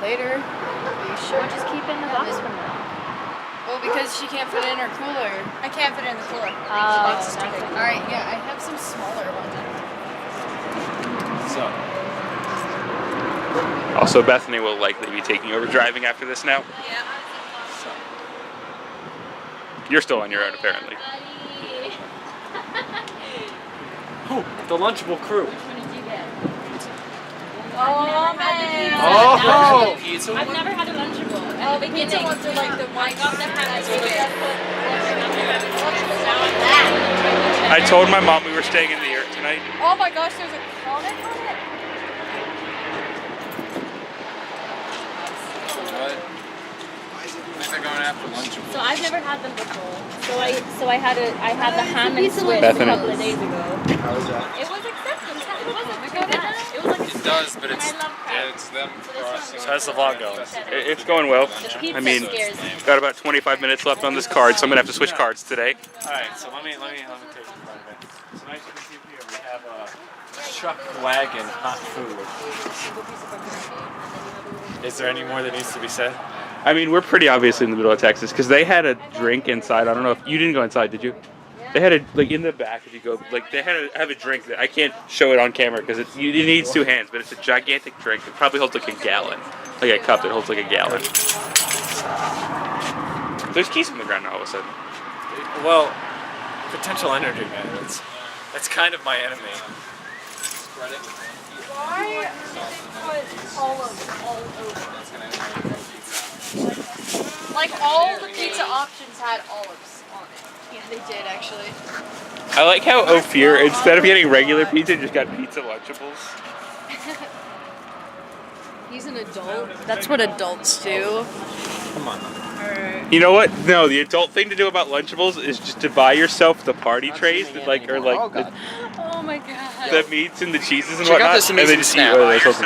Later. Are you sure? Or just keep it in the box for now? Well, because she can't fit it in her cooler. I can't fit it in the cooler. Oh, that's All right, yeah, I have some smaller ones. So, Also, Bethany will likely be taking over driving after this now. Yeah. You're still on your own, apparently. oh, the Lunchable crew. Which one did you get? Oh, man. Oh, pizza. I've never had a Lunchable. At the beginning, Pizza ones are like the I ones got the ham and Swiss. I told my mom we were staying in the yurt tonight. Oh my gosh, there's a comic on it. So I've never had them before. So I had the ham and Swiss a Bethany. couple of days ago. How was that? It was acceptable. It wasn't too bad. It was like does, but it's I love cards. it's them crossing. So how's the vlog going? It's going well. The pizza I mean, scares me. got about 25 minutes left on this card, so I'm gonna have to switch cards today. All right, so let me take you part of it. So nice to see here. We have a truck wagon hot food. Is there any more that needs to be said? I mean, we're pretty obviously in the middle of Texas because they had a drink inside. I don't know if you didn't go inside, did you? They had a like in the back. If you go like they have a drink that I can't show it on camera because it needs 2 hands, but it's a gigantic drink. It probably holds like a gallon, like a cup that holds like a gallon. There's keys on the ground now all of a sudden. Well, potential energy, man. That's kind of my enemy. Why did they put olives all over? Like all the pizza options had olives on it. Yeah, they did actually. I like how Ophir, instead of getting regular pizza, just got pizza Lunchables. He's an adult. That's what adults do. Come on. Alright. You know what? No, the adult thing to do about Lunchables is just to buy yourself the party trays that Oh, God. Oh my god. the meats and the cheeses and Check out whatnot, this and then amazing just eat snap. one of those whole things.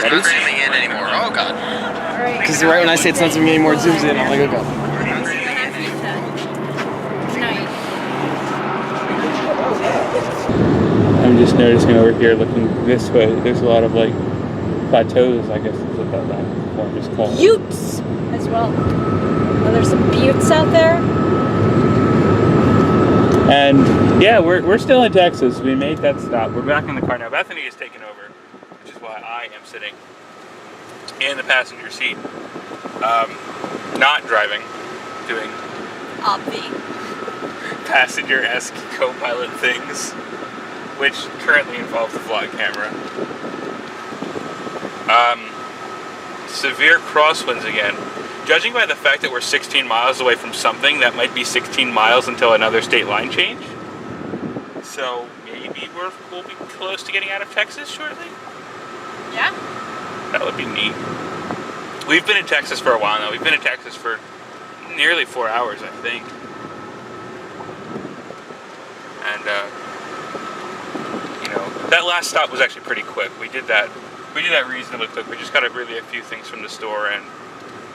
Ready? Not zooming in anymore. Oh god. Alright. Because right when I say it's not zooming anymore, it zooms in. I'm like, okay. I'm just noticing over here, looking this way, there's a lot of like plateaus, I guess is what that form is called. Buttes as well. Oh, there's some buttes out there. And yeah, we're still in Texas. We made that stop. We're back in the car now. Bethany is taking over, which is why I am sitting in the passenger seat, not driving, doing Obvi. passenger-esque co-pilot things, which currently involve the vlog camera. Severe crosswinds again. Judging by the fact that we're 16 miles away from something, that might be 16 miles until another state line change. So maybe we'll be close to getting out of Texas shortly. Yeah. That would be neat. We've been in Texas for a while now. We've been in Texas for nearly 4 hours, I think. And you know, that last stop was actually pretty quick. We did that reasonably quick. We just got really a few things from the store and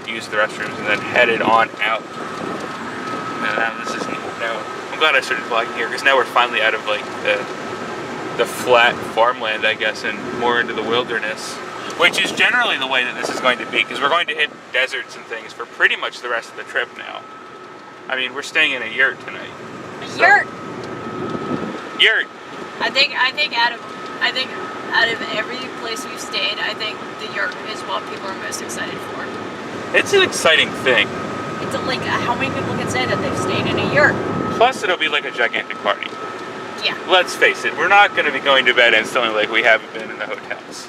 used the restrooms and then headed on out. And now this is I'm glad I started vlogging here because now we're finally out of like the flat farmland, I guess, and more into the wilderness, which is generally the way that this is going to be because we're going to hit deserts and things for pretty much the rest of the trip now. I mean, we're staying in a yurt tonight. A yurt. Yurt. I think out of every place we've stayed, I think the yurt is what people are most excited for. It's an exciting thing. It's like how many people can say that they've stayed in a yurt? Plus, it'll be like a gigantic party. Yeah. Let's face it, we're not going to be going to bed instantly like we haven't been in the hotels.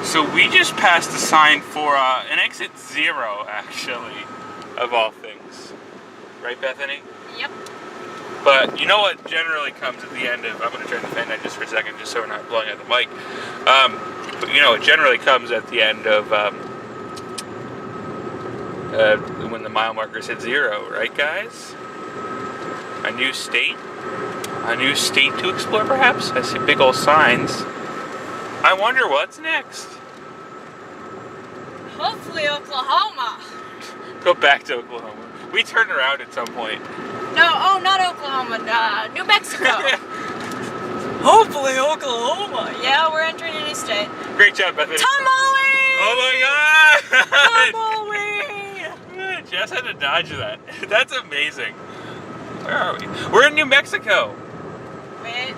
So we just passed a sign for an exit 0, actually, of all things. Right, Bethany? Yep. But you know what generally comes at the end of... I'm going to turn the fan on just for a second, just so we're not blowing out the mic. But you know, it generally comes at the end of... when the mile markers hit 0, right, guys? A new state to explore, perhaps. I see big old signs. I wonder what's next. Hopefully Oklahoma. Go back to Oklahoma. We turned around at some point. No, oh, not Oklahoma. New Mexico. Hopefully Oklahoma. Yeah, we're entering a new state. Great job, Bethany. Tumbleweed. Oh my God! Tumbleweed. Jess had to dodge that. That's amazing. Where are we? We're in New Mexico. Wait.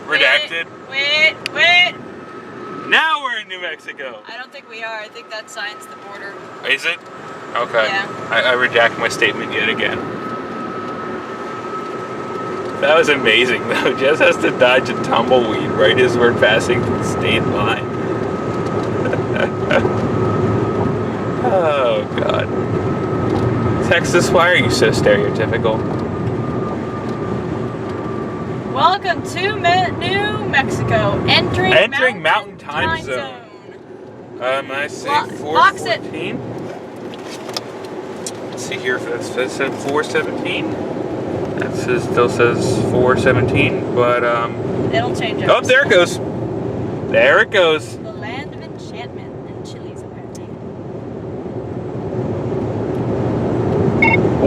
Redacted. Wait. Now we're in New Mexico. I don't think we are. I think that sign's the border. Is it? Okay. Yeah. I redact my statement yet again. That was amazing, though. Jess has to dodge a tumbleweed right as we're passing the state line. Oh, God. Texas, why are you so stereotypical? Welcome to New Mexico. Entering Mountain Time Zone. I say Box it. 4:14. Let's see here if it said 4:17. That still says 4:17, but It'll change oh, there it goes. There it goes. The land of enchantment and chilies, apparently.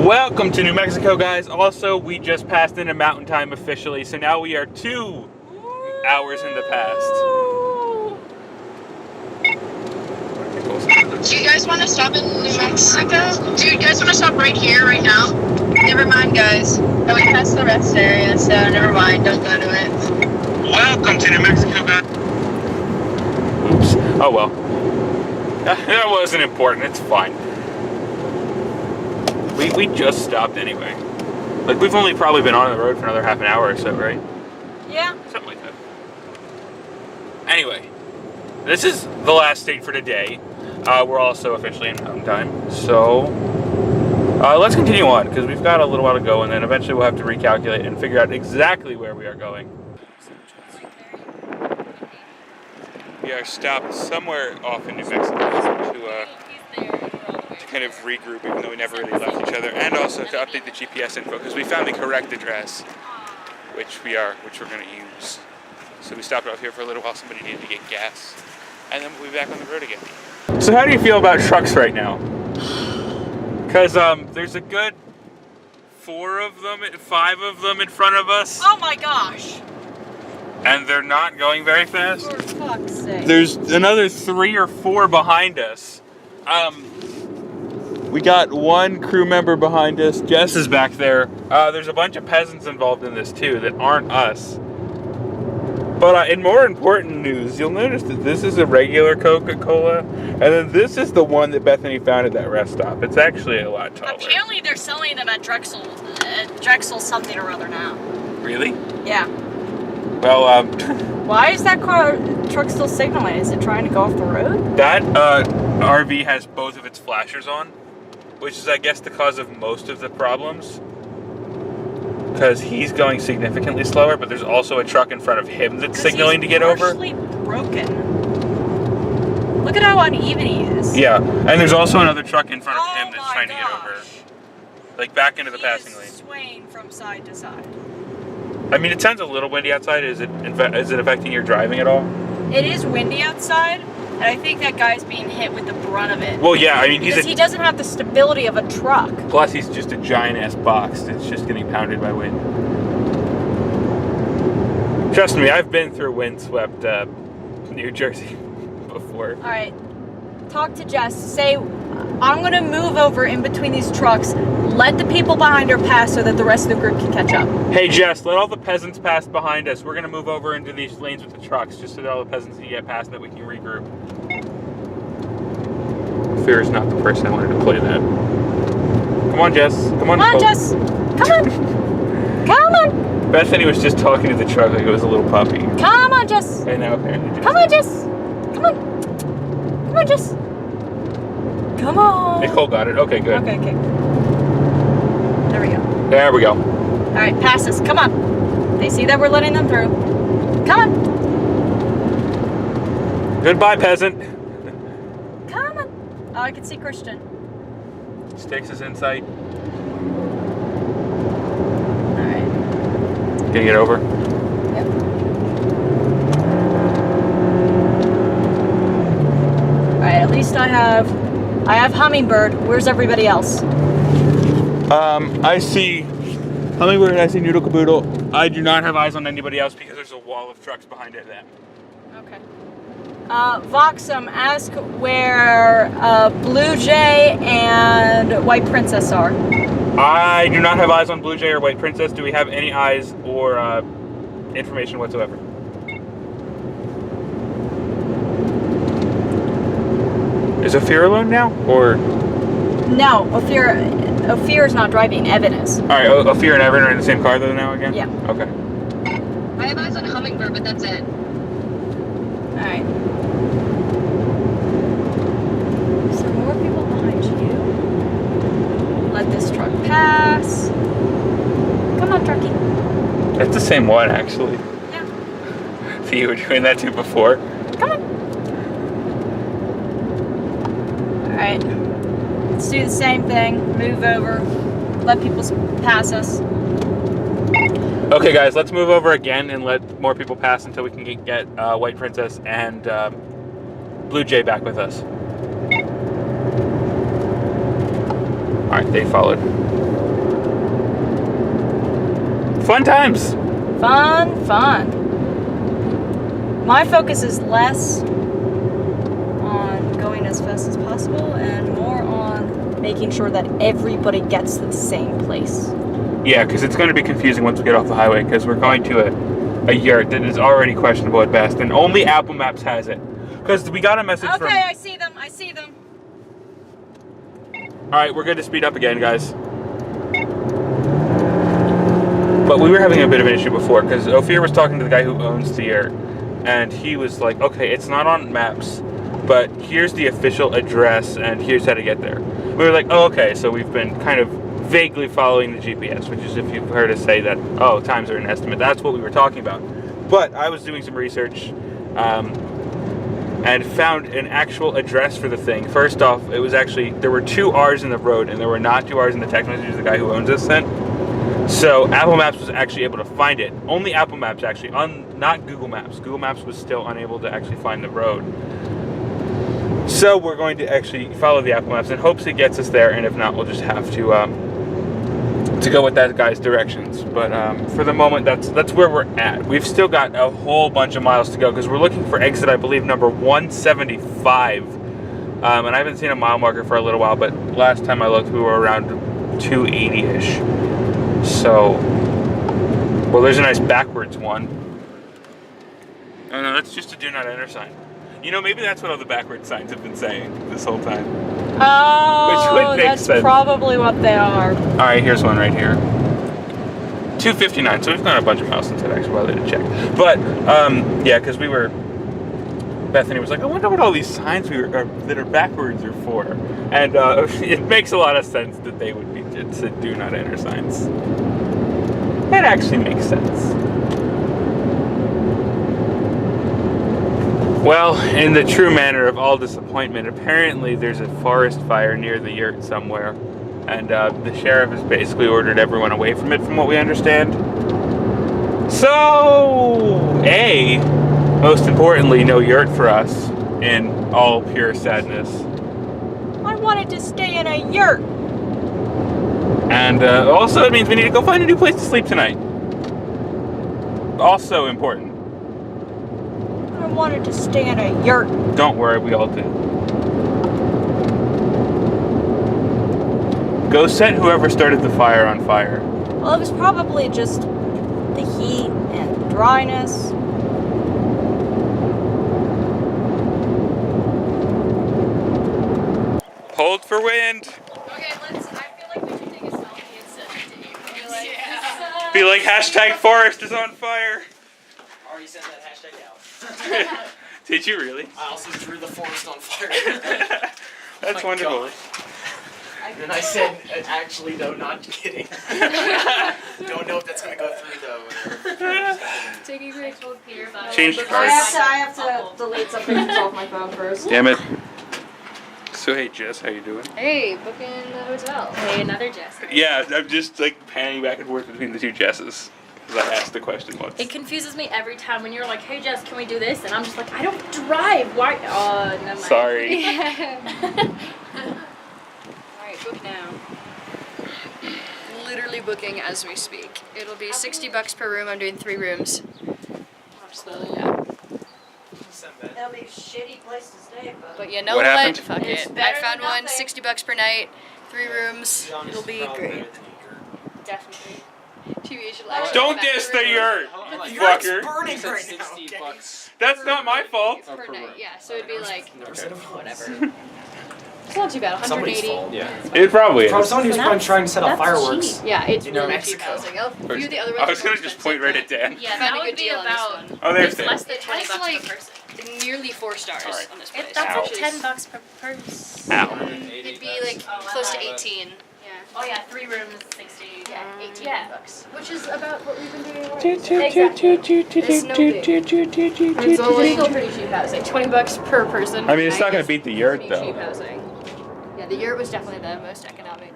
Welcome to New Mexico, guys. Also, we just passed into mountain time officially, so now we are 2 hours in the past. Do you guys want to stop in New Mexico? Do you guys want to stop right here, right now? Never mind, guys. Oh, we passed the rest area, so never mind. Don't go to it. Welcome to New Mexico, guys. Oops. Oh well. That wasn't important. It's fine. We just stopped anyway. Like, we've only probably been on the road for another half an hour or so, right? Yeah. Something like that. Anyway, this is the last state for today. We're also officially in mountain time, so let's continue on, because we've got a little while to go, and then eventually we'll have to recalculate and figure out exactly where we are going. We are stopped somewhere off in New Mexico to kind of regroup, even though we never really left each other, and also to update the GPS info, because we found the correct address, which we're going to use. So we stopped off here for a little while. Somebody needed to get gas, and then we'll be back on the road again. So how do you feel about trucks right now? Because there's a good 5 of them in front of us. Oh my gosh. And they're not going very fast. For fuck's sake. There's another 3 or 4 behind us. We got 1 crew member behind us. Jess is back there. There's a bunch of peasants involved in this too that aren't us. But in more important news, you'll notice that this is a regular Coca-Cola, and then this is the one that Bethany found at that rest stop. It's actually a lot taller. Apparently they're selling them at Drexel something or other now. Really? Yeah. Well, Why is that truck still signaling? Is it trying to go off the road? that RV has both of its flashers on, which is, I guess, the cause of most of the problems. Because he's going significantly slower, but there's also a truck in front of him that's signaling to get over. He's broken. Look at how uneven he is. Yeah, and there's also another truck in front of him that's trying to get over. Like, back into the passing lane. Swaying from side to side. I mean, it sounds a little windy outside. Is it affecting your driving at all? It is windy outside, and I think that guy's being hit with the brunt of it. Well, yeah, I mean, because he doesn't have the stability of a truck. Plus, he's just a giant-ass box that's just getting pounded by wind. Trust me, I've been through windswept New Jersey before. All right, talk to Jess. Say, I'm going to move over in between these trucks. Let the people behind her pass so that the rest of the group can catch up. Hey, Jess, let all the peasants pass behind us. We're going to move over into these lanes with the trucks just so that all the peasants can get past and that we can regroup. Fear is not the person I wanted to play that. Come on, Jess. Come on, Jess. Come on. Come on. Bethany was just talking to the truck like it was a little puppy. Come on, Jess. And now apparently Jess. Come on, Jess. Come on. Come on, Jess. Come on. Nicole got it. Okay, good. Okay. There we go. There we go. All right, pass us. Come on. They see that we're letting them through. Come on. Goodbye, peasant. Come on. Oh, I can see Christian. Stakes is in sight. All right. Can you get over? Yep. All right, at least I have Hummingbird. Where's everybody else? I see Hummingbird, I see Noodle Caboodle. I do not have eyes on anybody else because there's a wall of trucks behind it. Okay. Voxum, ask where Blue Jay and White Princess are. I do not have eyes on Blue Jay or White Princess. Do we have any eyes or information whatsoever? Is Ophir alone now, or? No, Ophir is not driving. Evan is. All right, Ophir and Evan are in the same car though now again? Yeah. Okay. I have eyes on Hummingbird, but that's it. All right. Is there more people behind you? Let this truck pass. Come on, truckie. That's the same one, actually. Yeah. So you were doing that too before? Come on. Alright. Let's do the same thing. Move over. Let people pass us. Okay, guys, let's move over again and let more people pass until we can get White Princess and Blue Jay back with us. All right, they followed. Fun times. Fun. My focus is less on going as fast as possible and more on making sure that everybody gets to the same place. Yeah, because it's going to be confusing once we get off the highway, because we're going to a yurt that is already questionable at best, and only Apple Maps has it. Because we got a message from... Okay, I see them. Alright, we're good to speed up again, guys. But we were having a bit of an issue before, because Ophir was talking to the guy who owns the yurt, and he was like, okay, it's not on maps, but here's the official address, and here's how to get there. We were like, oh, okay, so we've been kind of vaguely following the GPS, which is if you've heard us say that, oh, times are an estimate. That's what we were talking about. But I was doing some research and found an actual address for the thing. First off, it was actually, there were 2 R's in the road, and there were not 2 R's in the text messages the guy who owns this sent. So Apple Maps was actually able to find it. Only Apple Maps actually, not Google Maps. Google Maps was still unable to actually find the road. So we're going to actually follow the Apple Maps in hopes it gets us there, and if not, we'll just have to go with that guy's directions. But for the moment, that's where we're at. We've still got a whole bunch of miles to go because we're looking for exit, I believe, number 175. And I haven't seen a mile marker for a little while, but last time I looked, we were around 280-ish. So, well, there's a nice backwards one. Oh no, that's just a do not enter sign. You know, maybe that's what all the backwards signs have been saying this whole time. Oh, that's sense. Probably what they are. All right, here's one right here. 259, so we've gone a bunch of miles since I'd actually bothered to check. But, yeah, because Bethany was like, I wonder what all these signs that are backwards are for. And it makes a lot of sense that they would be just do not enter signs. That actually makes sense. Well, in the true manner of all disappointment, apparently there's a forest fire near the yurt somewhere. And the sheriff has basically ordered everyone away from it, from what we understand. So, most importantly, no yurt for us, in all pure sadness. I wanted to stay in a yurt. And also it means we need to go find a new place to sleep tonight. Also important. I wanted to stay in a yurt. Don't worry, we all do. Go set whoever started the fire on fire. Well, it was probably just the heat and dryness. Hold for wind. Okay, I feel like we should take a selfie and send it to you. Be like, hashtag forest is on fire. Already sent that hashtag out. Did you really? I also drew the forest on fire. That's wonderful. God. And I said, actually, no, not kidding. Don't know if that's going to go through, though. Taking a told Peter about Change it. cards. I have to delete some pictures off my phone first. Damn it. So hey Jess, how you doing? Hey, booking the hotel. Hey, another Jess. Yeah, I'm just like panning back and forth between the 2 Jesses. Because I asked the question once. It confuses me every time when you're like, hey Jess, can we do this? And I'm just like, I don't drive. Why? Never mind. Sorry. Alright, book now. Literally booking as we speak. It'll be $60 per room. I'm doing 3 rooms. Yeah. That'll be a shitty place to stay, But you know What what? happened? Fuck It's it. I better found than one, nothing. $60 per night, 3 rooms. It'll be great. Definitely. TV should Don't diss the yurt, fucker. burning right now. $60 That's not my fault. per night. Yeah, so it'd be like Whatever. it's not too bad. Somebody's 180. fault. Yeah. It probably is. From someone who's So probably trying to set off that's fireworks. cheap. Yeah, it's You know, really Mexico. cheap housing. A few of the other I was gonna just point right at Dan. Yeah, Found that a would good be deal on this about one. Oh, there's it's Dan. less than It $20 has, per like, person. Nearly 4 stars Sorry. on this place. That's Ow. like $10 per person. Ow. It'd be like close to 18. Yeah. Oh yeah, 3 rooms, 60. Yeah, 18 bucks. Which is about what we've been doing. It's no big. It's only still pretty cheap housing. $20 per person. I mean, it's not gonna beat the yurt Pretty cheap though. housing. Yeah, the yurt was definitely the most economic.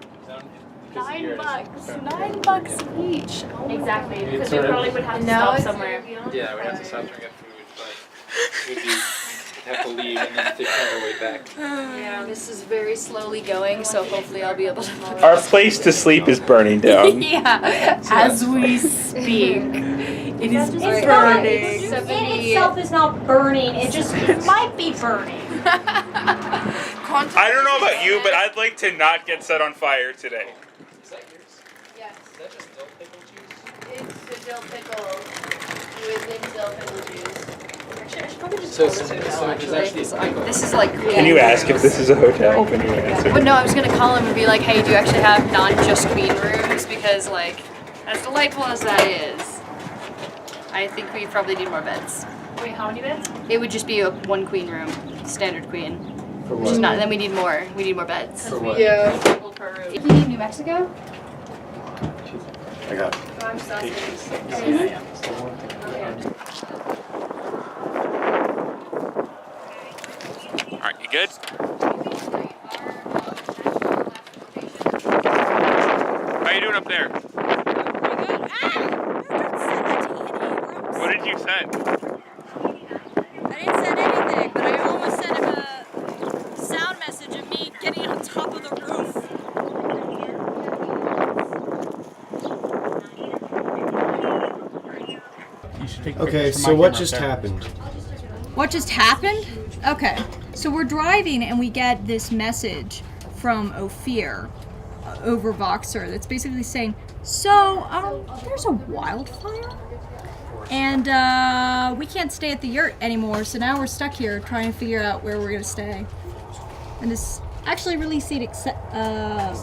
$9 each. Oh exactly, because we probably would have to stop somewhere. Yeah, we have to stop and get food, but we'd have to leave and then take our way back. Yeah, this is very slowly going, so hopefully I'll be able to. Our place to sleep is burning down. Yeah, as we speak. It is burning. It itself is not burning. It might be burning. I don't know about you, but I'd like to not get set on fire today. Is that yours? Yes. Is that just dill pickle juice? It's the dill pickle with dill pickle juice. Actually, I should probably just So call this a it's hotel, actually actually. This is like. Can you ask if this is a hotel? Can you answer? But no, I was gonna call him and be like, hey, do you actually have not just queen rooms? Because like, as delightful as that is, I think we probably need more beds. Wait, how many beds? It would just be a one queen room, standard queen. For Which is not. Then we need more. We need more beds. For what? Yeah. People per room. You need New Mexico? I got Oh, I'm sausage. Alright, you good? How you doing up there? What did you send? I didn't send anything, but I almost sent him a sound message of me getting on top of the roof. Okay, so what just happened? What just happened? Okay, so we're driving and we get this message from Ophir over Voxer that's basically saying, so, there's a wildfire? And we can't stay at the yurt anymore, so now we're stuck here trying to figure out where we're gonna stay. And this actually really scenic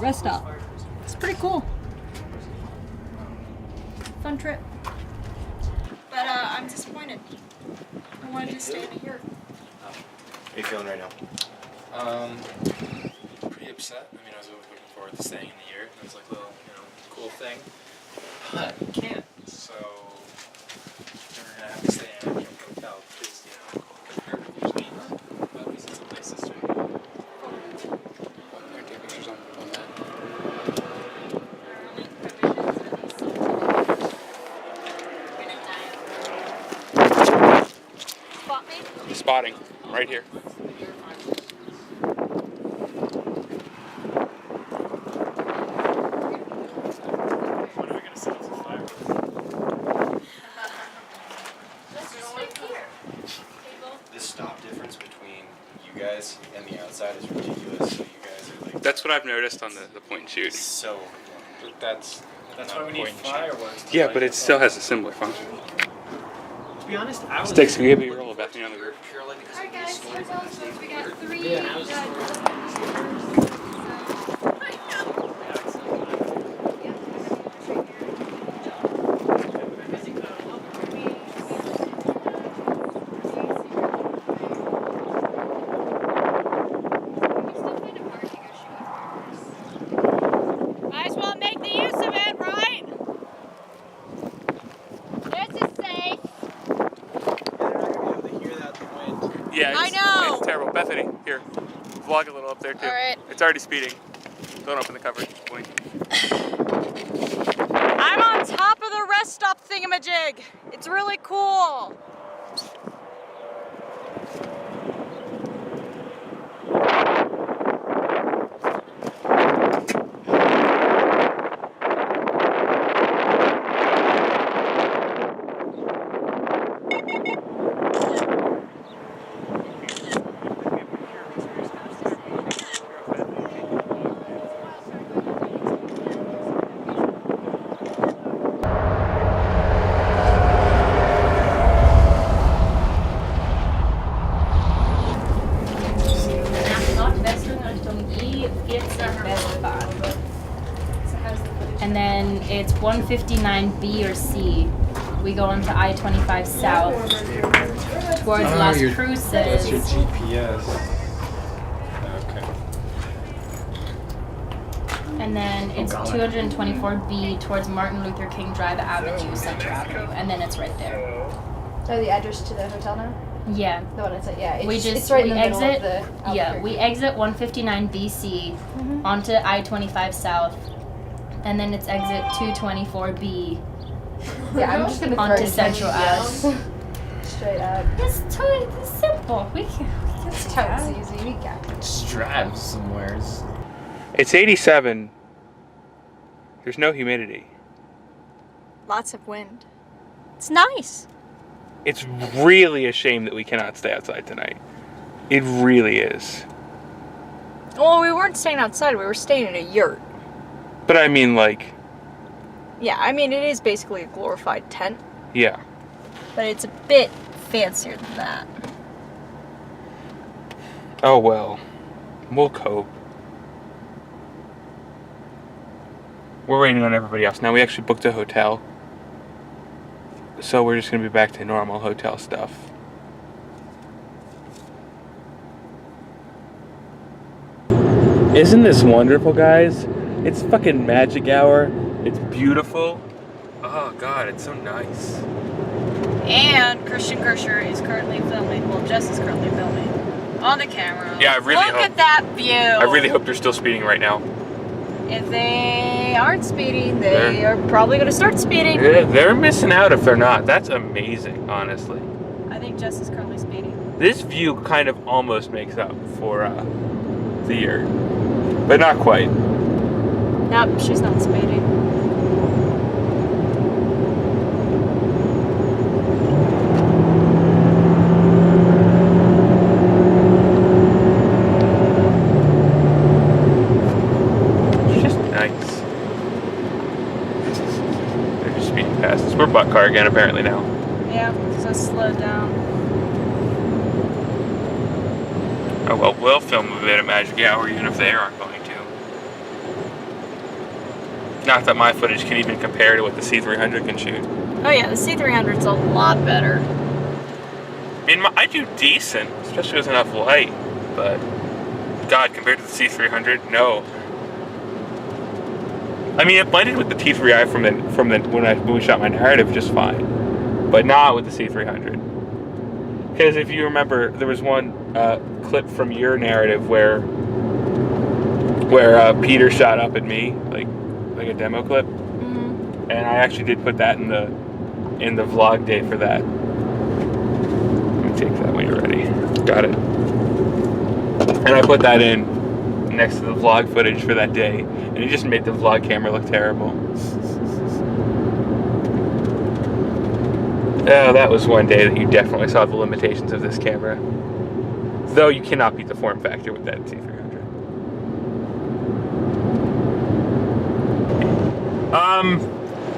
rest stop. It's pretty cool. Fun trip. But I'm disappointed. I wanted to stay in a yurt. How you feeling right now? Pretty upset. I mean, I was looking forward to staying in the yurt. It was like a little, cool thing. But can't. So we're gonna have to stay in a hotel because, comparatively speaking, at least it's a place to stay. Can I take pictures on that? Spot me? Spotting. Right here. When are we gonna set up some fire? Let's just sleep here. This stop difference between you guys and the outside is ridiculous. So you guys are like That's what I've noticed on the point and shoot. so. That's why we need fireworks. Yeah, but it still has a similar function. To be honest, I was. Sticks, can you give me a roll of Bethany on the roof? Purely because Alright guys, hotel switch. We got 3 Might as well make the use of it, right? This is safe. Yeah, I know. It's terrible. Bethany, here. Vlog a little up there too. Alright. It's already speeding. Don't open the cover. Blink. I'm on top of the rest stop thingamajig. It's really cool. And then it's 159B or C. We go onto I-25 south towards Las Cruces. That's your GPS. Okay. And then it's 224B towards Martin Luther King Drive Avenue, Center Avenue. And then it's right there. Oh, the address to the hotel now? Yeah. The one it's at, yeah. We just it's right we in the middle exit. of the Yeah, Albuquerque. we exit 159 BC onto I-25 South, and then it's exit 224B. Yeah, I'm just gonna onto Central S. Straight up. It's totally simple. We can. It's totally easy. We got it. Just drive somewheres. It's 87. There's no humidity. Lots of wind. It's nice. It's really a shame that we cannot stay outside tonight. It really is. Well, we weren't staying outside. We were staying in a yurt. But I mean, like, Yeah, I mean, it is basically a glorified tent, yeah. but it's a bit fancier than that. Oh well. We'll cope. We're waiting on everybody else. Now we actually booked a hotel. So we're just going to be back to normal hotel stuff. Isn't this wonderful, guys? It's fucking magic hour. It's beautiful. Oh god, it's so nice. And Christian Kirscher is currently filming. Well, Jess is currently filming on the camera. Yeah, I really Look hope- at that view. I really hope they're still speeding right now. If they aren't speeding, they are probably going to start speeding. They're missing out if they're not. That's amazing, honestly. I think Jess is currently speeding. This view kind of almost makes up for the yurt, but not quite. Nope, she's not speeding. It's just nice. They're just speeding past us. We're butt car again, apparently now. Yeah, so slow down. Oh well, we'll film a bit of Magic Hour even if they aren't going to. Not that my footage can even compare to what the C300 can shoot. Oh yeah, the C300's a lot better. I mean, I do decent, especially with enough light, but God, compared to the C300, no. I mean, it blended with the T3i when we shot my narrative just fine, but not with the C300. Because if you remember, there was one clip from your narrative where Peter shot up at me, like a demo clip, and I actually did put that in the vlog day for that. Let me take that when you're ready. Got it. And I put that in next to the vlog footage for that day, and it just made the vlog camera look terrible. Oh, that was one day that you definitely saw the limitations of this camera. Though you cannot beat the form factor with that C300.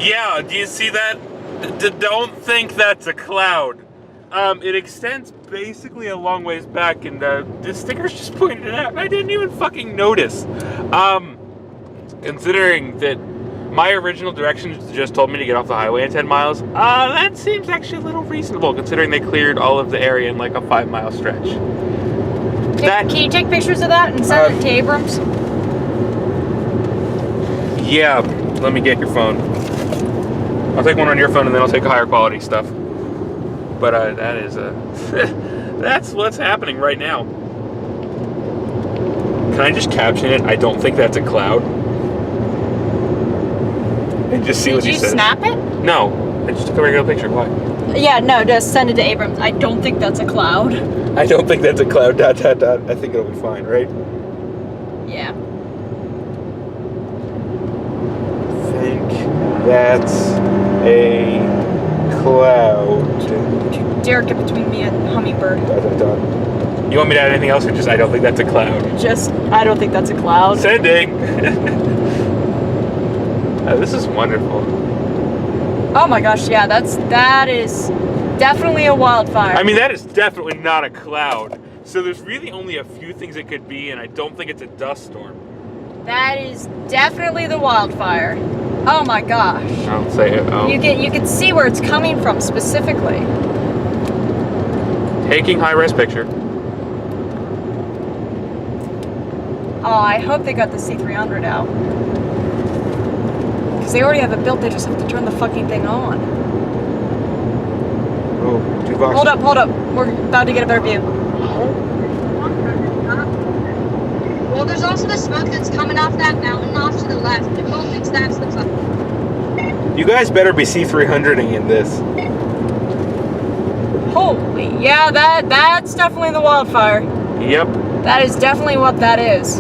Yeah, do you see that? Don't think that's a cloud. It extends basically a long ways back, and the stickers just pointed it out, and I didn't even fucking notice. Considering that my original directions just told me to get off the highway in 10 miles, that seems actually a little reasonable, considering they cleared all of the area in like a 5-mile stretch. Can you take pictures of that and send it to Abrams? Yeah, let me get your phone. I'll take one on your phone and then I'll take higher quality stuff. But that is that's what's happening right now. Can I just caption it? I don't think that's a cloud. And just see what he says. Did you snap it? No, I just took a regular picture. Why? Yeah, no, just send it to Abrams. I don't think that's a cloud. I don't think that's a cloud. ... I think it'll be fine, right? Yeah. I think that's a cloud. Dare get between me and Hummingbird. You want me to add anything else, or just I don't think that's a cloud? Just, I don't think that's a cloud. Sending! Oh, this is wonderful. Oh my gosh, yeah, that is definitely a wildfire. I mean, that is definitely not a cloud. So there's really only a few things it could be, and I don't think it's a dust storm. That is definitely the wildfire. Oh my gosh. I'll say it. Oh. You can see where it's coming from specifically. Taking high-res picture. Oh, I hope they got the C300 out. Because they already have it built, they just have to turn the fucking thing on. Oh, 2 boxes. Hold up. We're about to get a better view. Well, there's also the smoke that's coming off that mountain off to the left. Nicole thinks that's the cloud. You guys better be C300ing in this. Holy, yeah, that's definitely the wildfire. Yep. That is definitely what that is.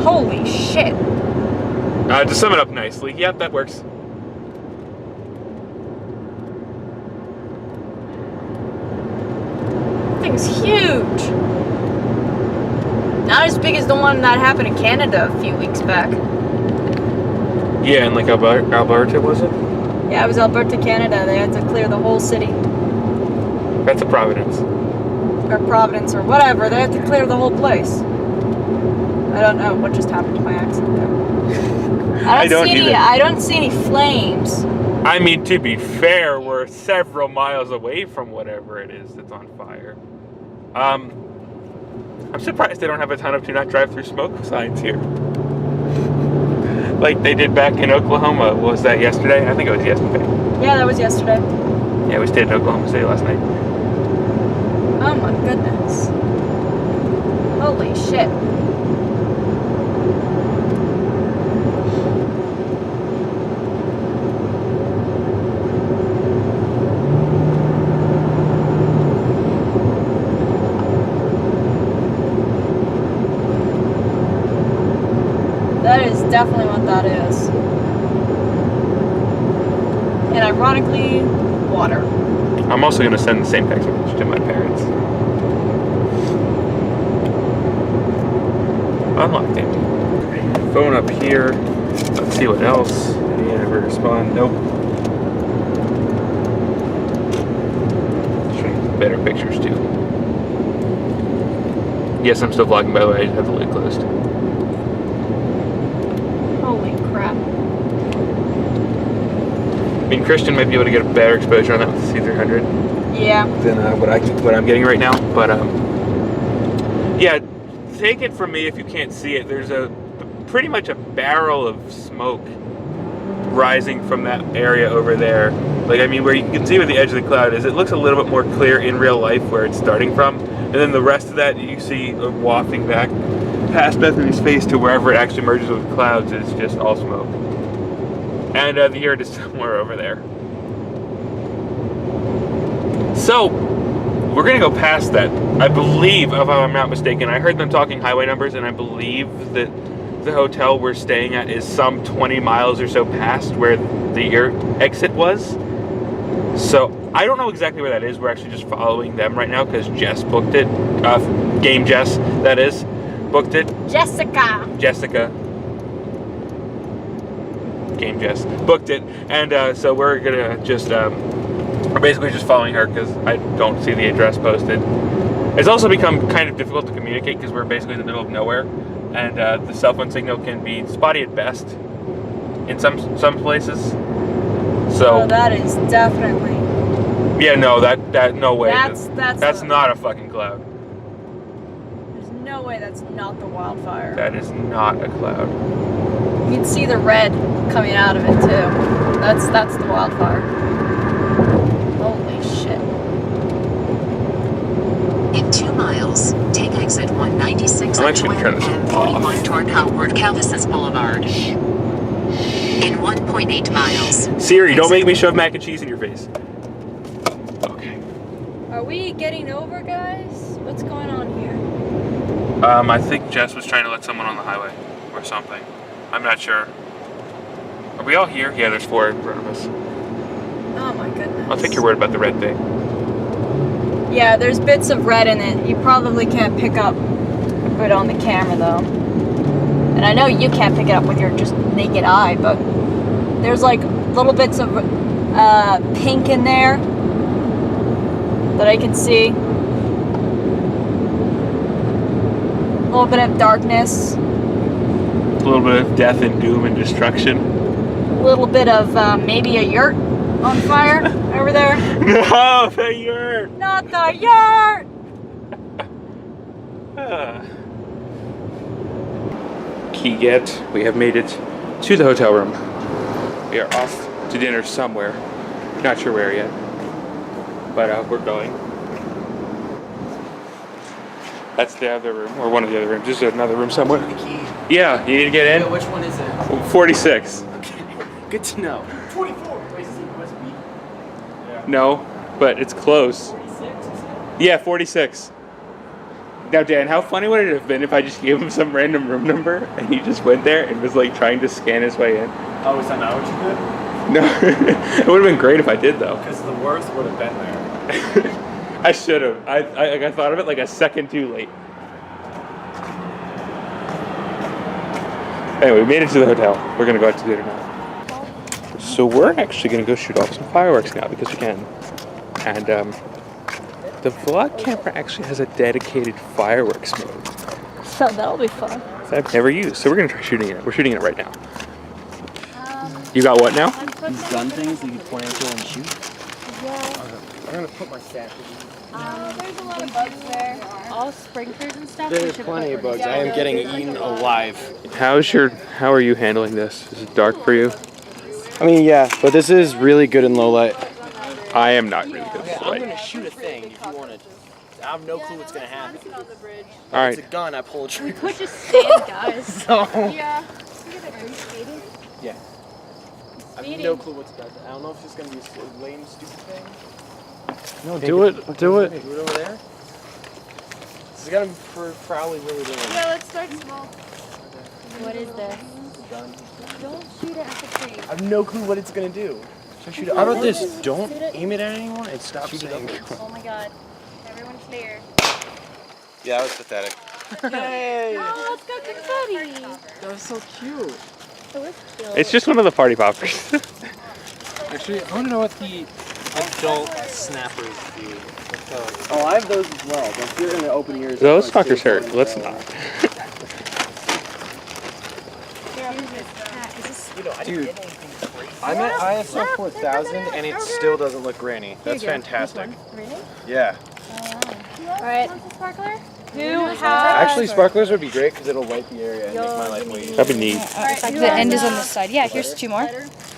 Holy shit. To sum it up nicely, yep, that works. Thing's huge. Not as big as the one that happened in Canada a few weeks back. Yeah, and like Alberta, was it? Yeah, it was Alberta, Canada. They had to clear the whole city. That's a Providence. Or Providence, or whatever. They had to clear the whole place. I don't know what just happened to my accent there. I don't see any flames. I mean, to be fair, we're several miles away from whatever it is that's on fire. I'm surprised they don't have a ton of do not drive through smoke signs here. Like they did back in Oklahoma. Was that yesterday? I think it was yesterday. Yeah, that was yesterday. Yeah, we stayed in Oklahoma City last night. Oh my goodness. Holy shit. That is definitely what that is. And ironically, water. I'm also going to send the same text message to my parents. Unlocked empty. Okay. Phone up here. Let's see what else. Did he ever respond? Nope. Show you better pictures too. Yes, I'm still vlogging by the way. I just have the lid closed. Holy crap. I mean, Christian might be able to get a better exposure on that with the C300 Yeah. than what I'm getting right now. But yeah, take it from me if you can't see it. There's pretty much a barrel of smoke rising from that area over there. Like, I mean, where you can see where the edge of the cloud is. It looks a little bit more clear in real life where it's starting from, and then the rest of that you see wafting back past Bethany's face to wherever it actually merges with the clouds is just all smoke. And the yurt is somewhere over there. So, we're gonna go past that. I believe, if I'm not mistaken, I heard them talking highway numbers, and I believe that the hotel we're staying at is some 20 miles or so past where the yurt exit was. So, I don't know exactly where that is. We're actually just following them right now because Jess booked it. Game Jess, that is, booked it. Jessica. Game Jess booked it, and so we're gonna just we're basically just following her because I don't see the address posted. It's also become kind of difficult to communicate because we're basically in the middle of nowhere, and the cell phone signal can be spotty at best in some places. So Oh, that is definitely. yeah, no, that no way. That's not a fucking cloud. There's no way that's not the wildfire. That is not a cloud. You can see the red coming out of it too. That's the wildfire. Holy shit. In 2 miles, take exit 196 I'm on actually gonna turn this off. 41 toward Howard Calvis's Boulevard. In 1.8 miles. Siri, don't make me shove mac and cheese in your face. Okay. Are we getting over, guys? What's going on here? I think Jess was trying to let someone on the highway or something. I'm not sure. Are we all here? Yeah, there's 4 in front of us. Oh my goodness. I'll take your word about the red thing. Yeah, there's bits of red in it. You probably can't pick up it on the camera though. And I know you can't pick it up with your just naked eye, but there's like little bits of pink in there that I can see. A little bit of darkness. A little bit of death and doom and destruction. A little bit of maybe a yurt on fire over there. No, the yurt! Not the yurt! Key get. We have made it to the hotel room. We are off to dinner somewhere. Not sure where yet. But we're going. That's the other room, or one of the other rooms. There's another room somewhere. The key. Yeah, you need to get in. Yeah, which one is it? 46. Okay, good to know. 24. Wait, is it West B? No, but it's close. 46? Yeah, 46. Now, Dan, how funny would it have been if I just gave him some random room number and he just went there and was like trying to scan his way in? Oh, is that not what you did? No, it would have been great if I did though. Because the worth would have been there. I should have. I thought of it like a second too late. Anyway, we made it to the hotel. We're gonna go out to dinner now. So we're actually gonna go shoot off some fireworks now because we can. And the vlog camera actually has a dedicated fireworks mode So that'll be fun. that I've never used. So we're gonna try shooting it. We're shooting it right now. You got what now? These gun things that you point into and shoot? Yeah. I'm gonna put my staff in. There's a lot of bugs there. All sprinklers and stuff. There's plenty of bugs. I am getting eaten alive. How are you handling this? Is it dark for you? I mean, yeah, but this is really good in low light. I am not really good Okay, at I'm light. gonna shoot a thing if you want to. I have no clue what's gonna happen. All right. It's a gun. I pull a trigger. Could just stand, guys. So, Yeah. yeah. I have no clue what's about to. I don't know if it's gonna be a lame, stupid thing. No, do it. Do it. Do it over there. This is gonna be probably really lame. Yeah, let's start small. What is this? Gun. Don't shoot it at the tree. I have no clue what it's gonna do. Should I shoot it? How about this? Don't aim it at anyone and stop saying. Oh my god. Everyone clear. Yeah, that was pathetic. Hey! Oh, it's got confetti. That was so cute. It's just one of the party poppers. Actually, I want to know what the adult snappers do. Oh, I have those as well. But if you're gonna open yours, Those fuckers hurt. Let's not. Dude, I'm at ISO 4000 and it still doesn't look grainy. That's fantastic. Really? Yeah. Alright. Sparkler? Who has... Actually, sparklers would be great because it'll light the area and make my life way easier. That'd be neat. The end is on this side. Yeah, here's 2 more.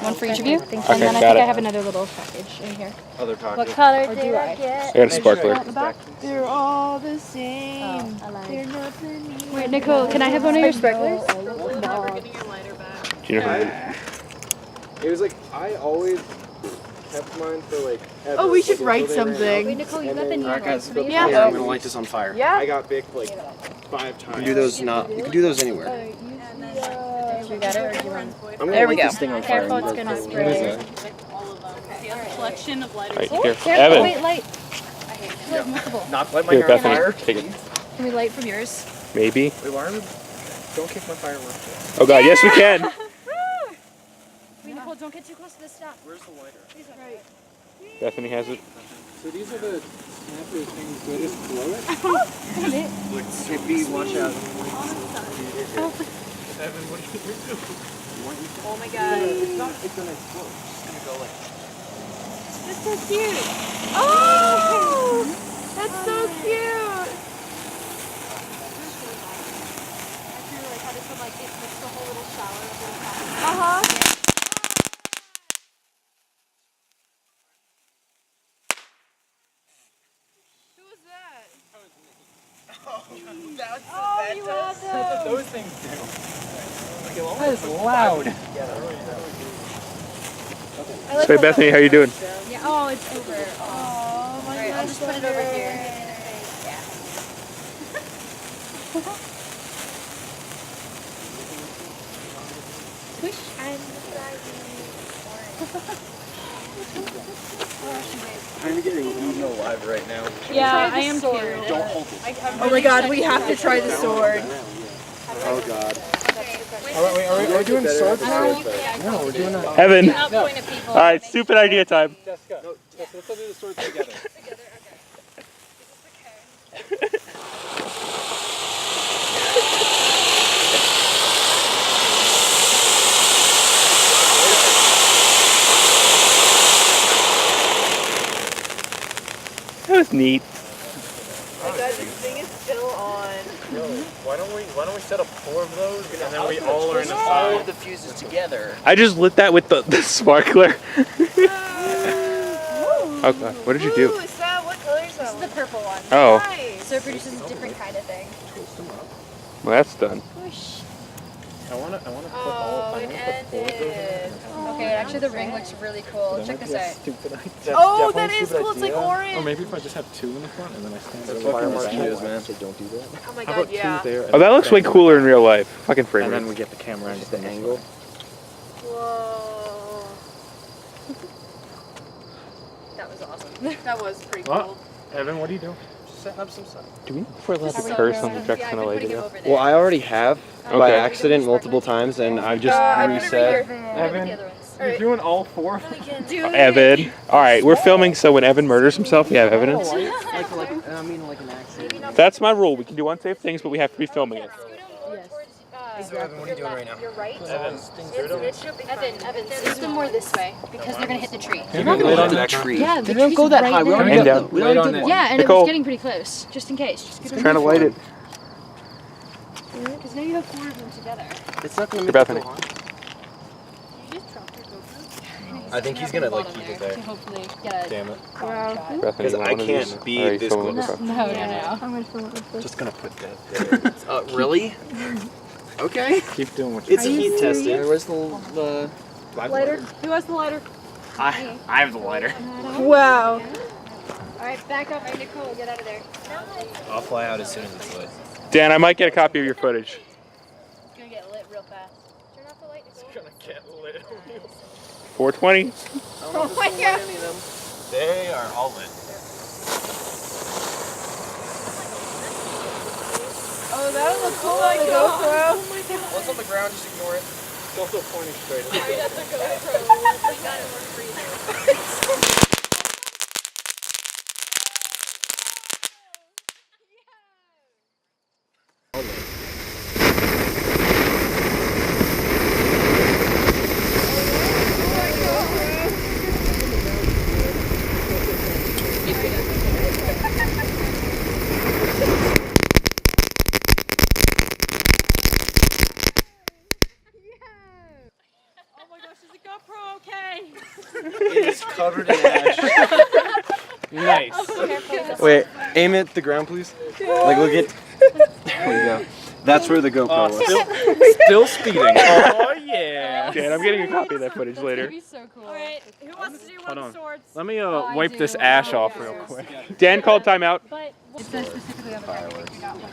One for each of you. Okay, And then I got think it. I have another little package in here. Other pockets. color did I get? I got a sparkler. They're all the same. Oh, I They're lied. nothing. Wait, Nicole, can I have one of your sparklers? Do you know who? It was like, I always kept mine for like ever. Oh, we should Like, wait until they ran something. out. Wait, Nicole, you And got the then- neon Alright, guys, lights. go Maybe? yeah, Yeah. I'm gonna light this on fire. Yeah. I got big like 5 times. You You can do those anywhere. We got it, or do you want? I'm gonna There we light go. this thing on fire. Careful, it's gonna spray. Collection of lighters. All right, Oh, careful. careful. Evan. Wait, light. Light multiple. Not light my Here, hair on Bethany, fire. take it. Can we light from yours? Maybe. Wait, why are we? Don't kick my fireworks. Oh god, yes we can. Wait, Nicole, don't get too close to the stop. Where's the lighter? Right. Bethany has it. So these are the snapper things. Do I just blow it? Tippy, watch out. Evan, what are you doing? Oh my god. It's gonna explode. It's gonna go like. That's so cute. Oh, that's so cute. Uh-huh. Who was that? Oh, you had those. Those things do. That is loud. So hey, Bethany, how you doing? Yeah. Oh, it's over. Oh, my Alright, I'll just put it over here. Yeah. Squish. I'm getting eaten alive right now. Yeah, I am too. Don't hold it. Oh my god, we have to try the sword. Oh god. Are we doing swords? No, we're doing that. Evan. I'll point at people. All right, stupid idea time. Jessica. No, let's all do the swords together. That was neat. Oh my god, this thing is still on. Why don't we set up 4 of those and then we all are in a All side? of the fuses together. I just lit that with the sparkler. Oh god, what did you do? Ooh, is that, what color is that This is the purple one. Oh. Nice. So it produces a different kind of thing. Well, that's done. I wanna put Oh, it ended. Okay, actually the ring looks really cool. Check this out. Oh, that is cool. It's like orange. Or maybe if I just have two in the front and then I stand That's there. fucking mosquitoes, man. Don't do that. Oh my How god, about yeah. two there? Oh, that looks way cooler in real life. Fucking frame And then rate. we get the camera and just the angle. Whoa. That was awesome. That was pretty What? cool. Evan, what do you do? Setting up some stuff. Do we know if we're allowed to curse on the Jackson Yeah, I've been LA putting him video? over there. Well, I already have by Okay. accident multiple times, and I've just reset. Evan, you're doing all four of them? Evan. Alright, we're filming, so when Evan murders himself, we have evidence. I mean, like an accident. That's my rule. We can do unsafe things, but we have to be filming it. Evan, what are you doing right now? You're right. Evan, Evan, scoot them more this way because they're gonna hit the tree. You're not gonna hit that tree. Yeah, the They don't tree's go that right high. We there. already And got down. we already did one. Yeah, and it Nicole. was getting pretty close, just in case. Just scoot them Trying to light it. because now you have 4 of them together. It's not gonna Hey, make Bethany. it go on. You just dropped your GoPro. I think he's gonna like keep it there. To hopefully get a Damn it. Bethany, Because you want I one of can't these? be Or are you this filming close. with No. I'm gonna film it with this. Just gonna put that there. Really? Okay. Keep doing what you It's heat tested. Where's the Lighter? Who has the lighter? I have the lighter. Wow. Alright, back up. Hey, Nicole, get out of there. I'll fly out as soon as it's lit. Dan, I might get a copy of your footage. It's gonna get lit real fast. Turn off the light, Nicole. gonna get lit. 420. Oh my god. They are all lit. Oh, that would look cool on the GoPro. Once on the ground, just ignore it. It's also pointing straight at Right at the GoPro. We got it work for you. Oh my gosh, is the GoPro okay? It is covered in ash. Nice. Wait, aim it at the ground, please. Like, look at. There we go. That's where the GoPro was. Still speeding. Oh yeah. Dan, I'm getting a copy of that footage later. Be so cool. Alright, who wants to do Hold one on. of swords? Let me I wipe do. this ash off real quick. Dan called timeout. But it says specifically on the record we got one.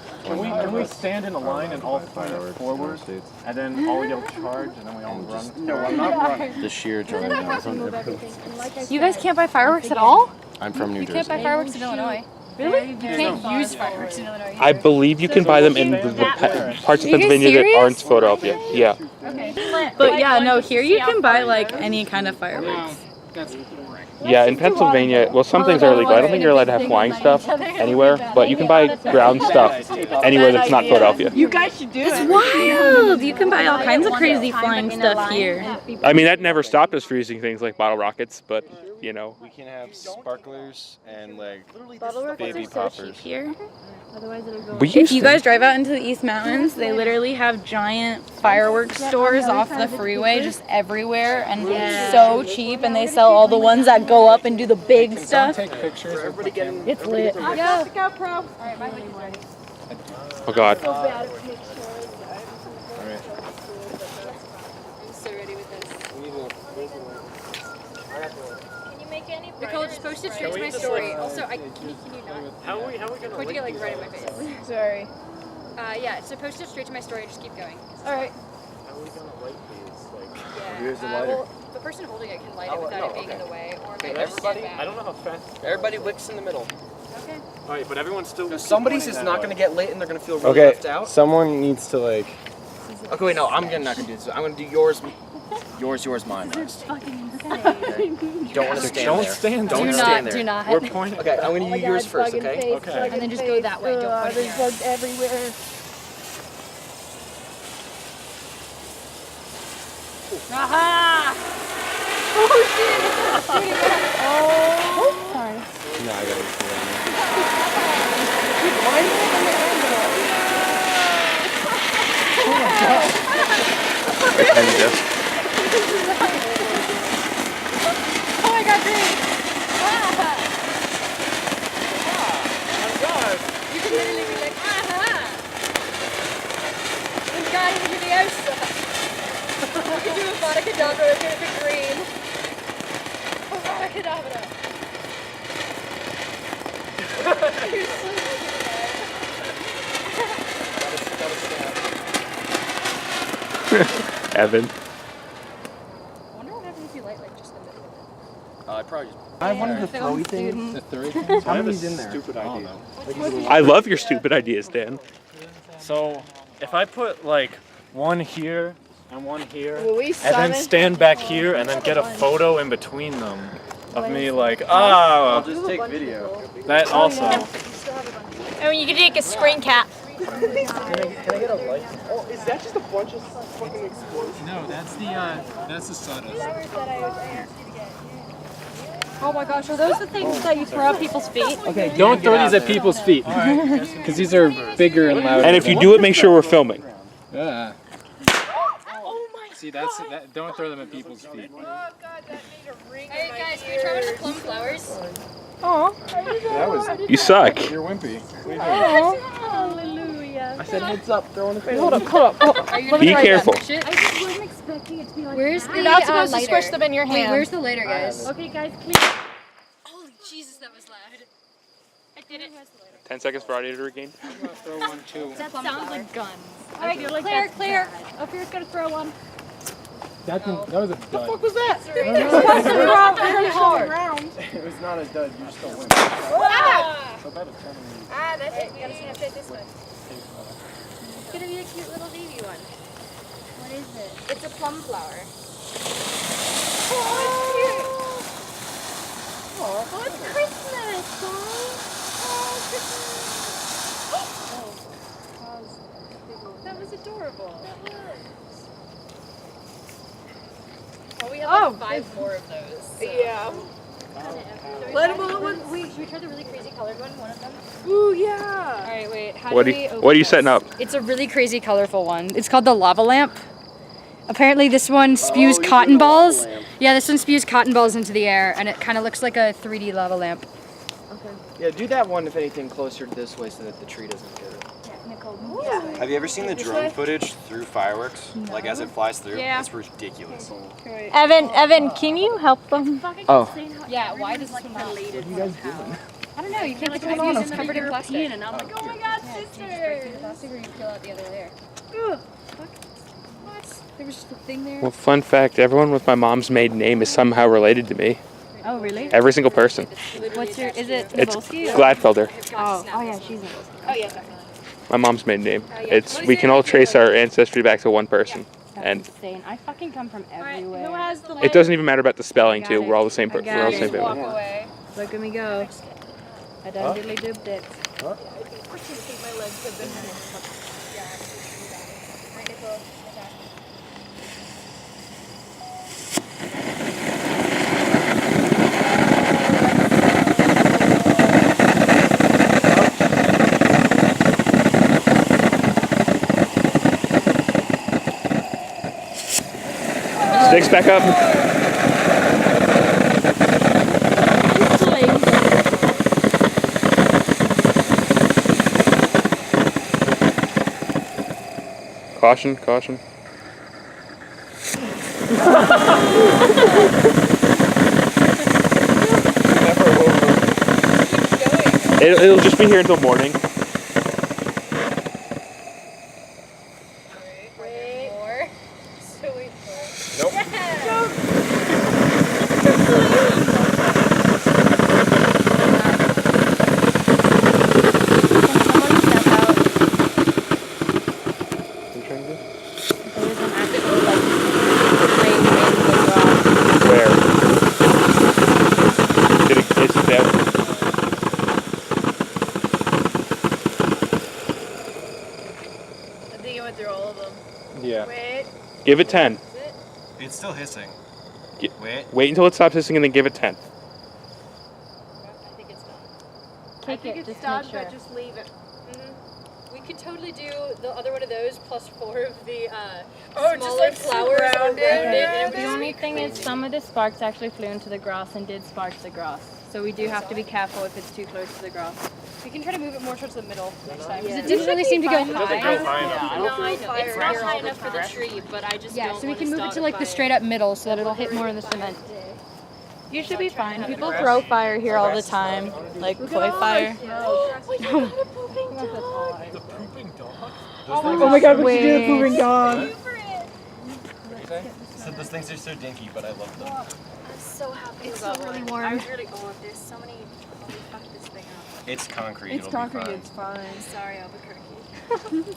Can we stand in a line and all point it forward, and then all yell charge, and then we all run? No, I'm not running. The sheer joy now. You guys can't buy fireworks at all? I'm from New You can't buy Jersey. fireworks in Illinois. Really? You can't use fireworks in Illinois. I believe you can buy them in the parts of Are you guys Pennsylvania that serious? aren't Philadelphia. Yeah. But yeah, no, here you can buy like any kind of fireworks. Yeah, in Pennsylvania, well, some things are illegal. I don't think you're allowed to have flying stuff anywhere, but you can buy ground stuff anywhere that's not Philadelphia. You guys should do it. It's wild! You can buy all kinds of crazy flying stuff here. I mean, that never stopped us from using things like bottle rockets, but, you know. We can have sparklers and like Baby baby so cheap poppers. here. We If used you to. guys drive out into the East Mountains, they literally have giant fireworks stores off the freeway just everywhere and so cheap, and they sell all the ones that go up and do the big stuff. Take pictures. Everybody get in. It's lit. I got the GoPro. Oh, God. I'm so ready with this. Can you make any Nicole, just post it straight to my story. Also, can you not? How are we gonna Point to get like right in my face. Sorry. Yeah, so post it straight to my story and just keep going. Alright. How are we gonna light these? Like, Yeah. Here's the lighter. Well, the person holding it can light it without it being in the way, or maybe just everybody- stand back. I don't know how fast. Everybody wicks in the middle. Okay. Alright, but everyone's still. Somebody's is not gonna get lit and they're gonna feel really left out. Someone needs to like. Okay, wait, no, not gonna do this. I'm gonna do yours, mine last. Okay. Don't want to stand Don't there. stand Don't Do stand not, there. do not. We're pointing. Okay, I'm gonna do yours first. Okay. Okay. And then just go that way, don't point There's here. bugs everywhere. Aha! Oh. Sorry. No, I gotta. Oh my god, great. Ah. You can literally be like, aha. Wingardium Leviosa. You can do a Avada Kedavra with it green. Avada Kedavra. You're so Evan. I wonder what happens if you light like just a little bit. I probably just. I have one of the throwy things. The throwy things? How many's in there? Stupid idea. I love your stupid ideas, Dan. So, if I put like one here and one here, Will we and then summon- stand back here and then get a photo in between them of me like, I'll just take video. that also. Oh, you can take a screen cap. Can I get a light? Oh, is that just a bunch of fucking explosions? No, that's the sawdust. Oh my gosh, are those the things that you throw at people's feet? Okay, Don't throw these at people's feet, because these are bigger and louder. And if you do it, make sure we're filming. Yeah. See, that. Don't throw them at people's feet. Oh god, that made a ring. Hey guys, can we try one of the plum flowers? That was. You suck. You're wimpy. Hallelujah. I said heads up, throwing the face. Hold up. Are you gonna Be try careful. that shit? I just wasn't expecting it to be like Where's that. the You're not supposed to lighter? squish them in your Wait, hand. where's the lighter, guys? Okay, guys, please. Holy Jesus, that was loud. I did it. 10 seconds for audio to regain. I'm gonna throw one too. That sounds like guns. All right, Claire. Ophir's gonna throw one. That was a dud. What was that? Really hard. It was not a dud, you're still winning. Ah! So that is kind of That's it. You gotta see how fit this one. It's gonna be a cute little baby one. What is it? It's a plum flower. Oh, it's Christmas, guys. That was adorable. Oh, we have like 5 more of those. So. Yeah. Let them all one. Wait, should we try the really crazy colored one of them? Ooh, yeah. All right, wait. What are you setting up? It's a really crazy colorful one. It's called the lava lamp. Apparently this one spews cotton balls. Yeah, this one spews cotton balls into the air, and it kind of looks like a 3D lava lamp. Yeah, do that one if anything closer to this way so that the tree doesn't get it. Have you ever seen the drone footage through fireworks? Like as it flies through? Yeah. It's ridiculous. Evan, can you help them? Oh. Yeah, why does this one have What are you guys doing? I don't know, you can't like What's going on? it's covered in plastic. And I'm like, oh my god, sister! Plastic or you peel out the other layer. What? There was just a thing there. Well, fun fact, everyone with my mom's maiden name is somehow related to me. Oh, really? Every single person. What's your, is it It's Nabolsky? Gladfelder. Oh, yeah, she's in. Oh, yeah, definitely. My mom's maiden name. We can all trace our ancestry back to one person. And Insane. I fucking come from everywhere. Who has the it doesn't even matter about the spelling too. We're all the same person. We're all the same Walk family. away. Look at me go. I done diddly dooped it. Sticks back up. Caution, caution. It'll just be here until morning. Wait. More. So wait for it. Nope. Where? It's bad. I think it went through all of them. Yeah. Wait. Give it 10. It's still hissing. Ge- Wait. Wait until it stops hissing and then give it 10. I think it's done. I think it's done, but just leave it. We could totally do the other one of those plus 4 of the Oh, just like flowers surround around it. it. The only thing is some of the sparks actually flew into the grass and did spark the grass. So we do have to be careful if it's too close to the grass. We can try to move it more towards the middle next time. Yeah. Because it didn't really seem to go It doesn't high. go high enough. Yeah, No, I know. it's not high enough for the tree, but I just Yeah, don't so we can wanna move it to start like a the fire. straight up middle so that it'll hit more in the cement. You should be fine. People throw fire here all the time, like koi fire. The pooping dog? Oh my god, we should do the pooping dog. So those things are so dinky, but I love them. I'm so happy It's about so really one. warm. I was really going, there's so many. Oh, we fucked this thing up. It's concrete. It's it'll concrete, Be fine. it's fine. I'm sorry, Albuquerque.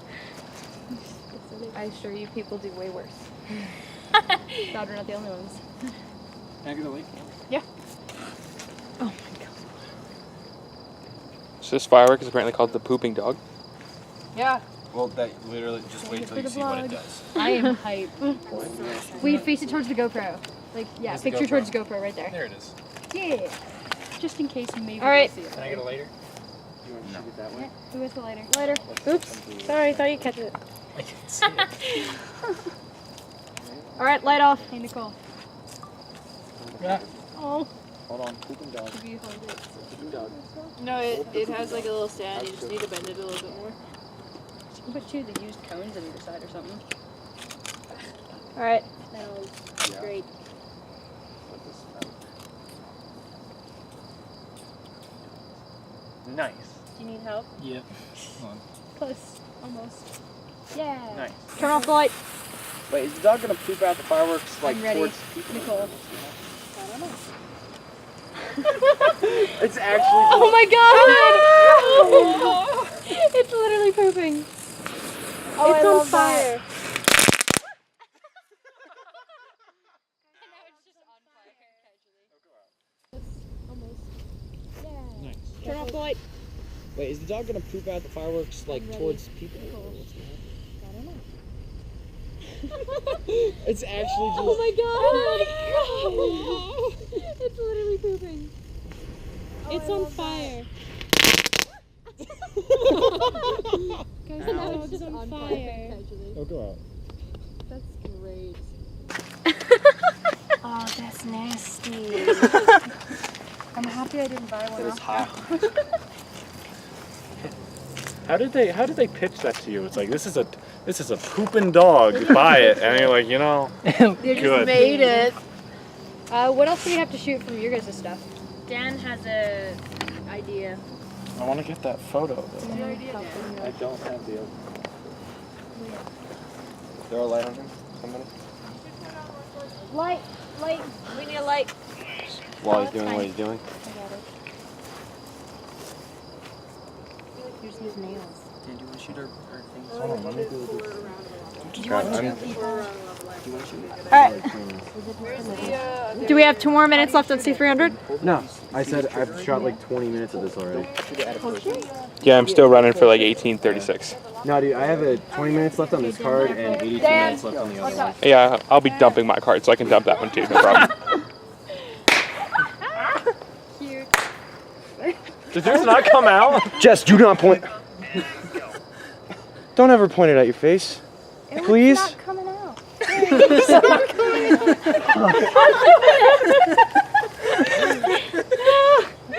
I assure you, people do way worse. God, we're not the only ones. Can I get a lake? Yeah. Oh my god. So this firework is apparently called the pooping dog. Yeah. Well, that literally, just wait till you see what it does. I am hype. We face it towards the GoPro. Like, yeah, Where's the picture GoPro? towards the GoPro right there. There it is. Yeah. Just in case you maybe All right. see it. Can I get a lighter? You want to shoot it that way? Yeah, who has the lighter? Later. Oops. Sorry, I thought you'd catch it. I can see it. All right, light off. Hey, Nicole. Yeah. Oh. Hold on, pooping dog. If you hold it. Pooping dog. No, it has like a little stand. You just need to bend it a little bit more. You can put two of the used cones on either side or something. All right. That was great. Nice. Do you need help? Yeah. Hold on. Close. Almost. Yeah. Nice. Turn off the light. Wait, is the dog gonna poop out the fireworks like I'm ready. towards people? Nicole. I don't know. It's actually. Oh my god! It's literally pooping. Oh, it's on fire. Nice. Turn off the light. Wait, is the dog gonna poop out the fireworks like towards people? I don't know. It's actually just. Oh my god! It's literally pooping. It's on fire. Guys, now it's just on fire. Oh, go out. That's great. Oh, that's nasty. I'm happy I didn't buy one. It's hot. How did they pitch that to you? It's like this is a pooping dog. Buy it, and you're like, you know, They just good. made it. What else do we have to shoot from your guys' stuff? Dan has a idea. I want to get that photo though. What's your idea, Dan? I don't have the. Throw a light on him, somebody. Light. We need a light. While he's doing what he's doing. Here's his nails. Dan, do you want to shoot our things? Hold on, let me do it. Do you want two people? Alright. Do we have 2 more minutes left on C300? No, I said I've shot like 20 minutes of this already. Yeah, I'm still running for like 1836. No, dude, I have 20 minutes left on this card and 82 minutes left on the other one. Yeah, I'll be dumping my card, so I can dump that one too, no problem. Cute. Did yours not come out? Jess, do not point. Don't ever point it at your face. Please? It's not coming out.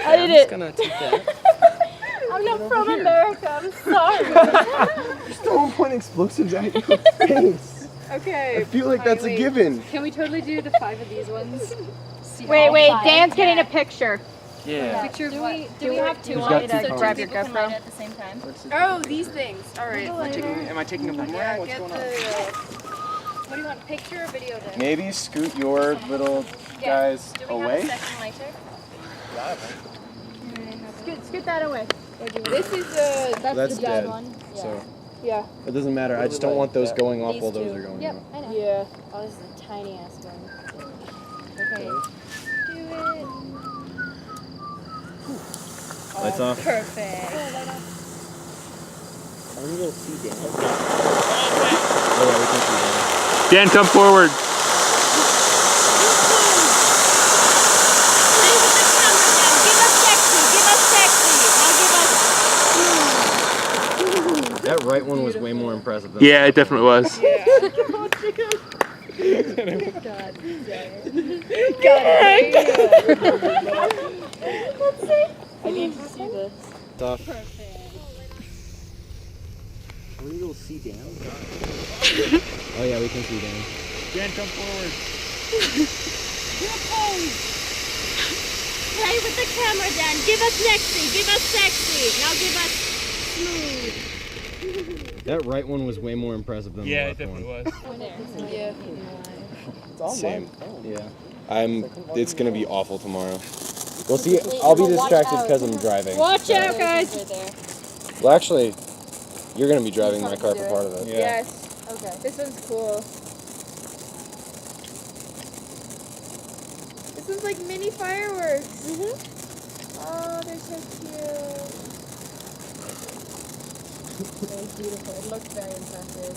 I did it. Gonna take that. I'm not from America. I'm sorry. Just don't point explosives at your face. Okay. I feel like that's a given. Can we totally do the 5 of these ones? See Wait, all wait. 5? Dan's getting a picture. Yeah. Picture of Do what? we have two Who's lights got two so phones? two people can light at the same time? Oh, these things. All right. Am I taking a boomerang? What's going on? What do you want, picture or video then? Maybe scoot your little guys Do we away. have a second lighter? Scoot that away. This is that's the dead dead. one. So Yeah. it doesn't matter. I just don't want those going off These while those two. are going Yep, off. I know. Yeah. Oh, this is a tiny ass one. Okay. Do it. Lights off. Perfect. I'm gonna go see Dan. Oh, yeah, we can see Dan. Dan, come forward. That right one was way more impressive than Yeah, it definitely was. God damn. I need to see this. off. Perfect. Are we able to see Dan? Oh yeah, we can see Dan. Dan, come forward. Do a pose. Play with the camera, Dan. Give us sexy. Give us sexy. Now give us smooth. That right one was way more impressive than the left one. was. Yeah. Same. Yeah. It's gonna be awful tomorrow. We'll see. I'll be distracted because I'm driving. Watch out, guys. Well, actually, you're gonna be driving my car for part of it. Yes. Okay. This one's cool. This one's like mini fireworks. Oh, they're so cute. Very beautiful. It looks very impressive.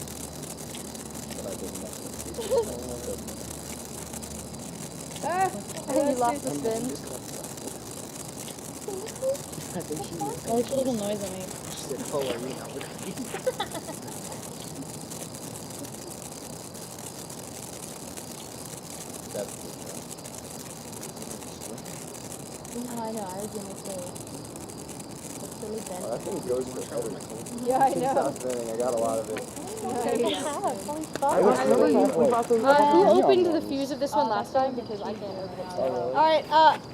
Ah, you lost the spin. Oh, it's a little noise on me. I know, I was gonna say. It's really bent. That thing goes forever. Yeah, I know. Stop spinning. I got a lot of it. Who opened the fuse of this one last time? Because I can't open it. Alright,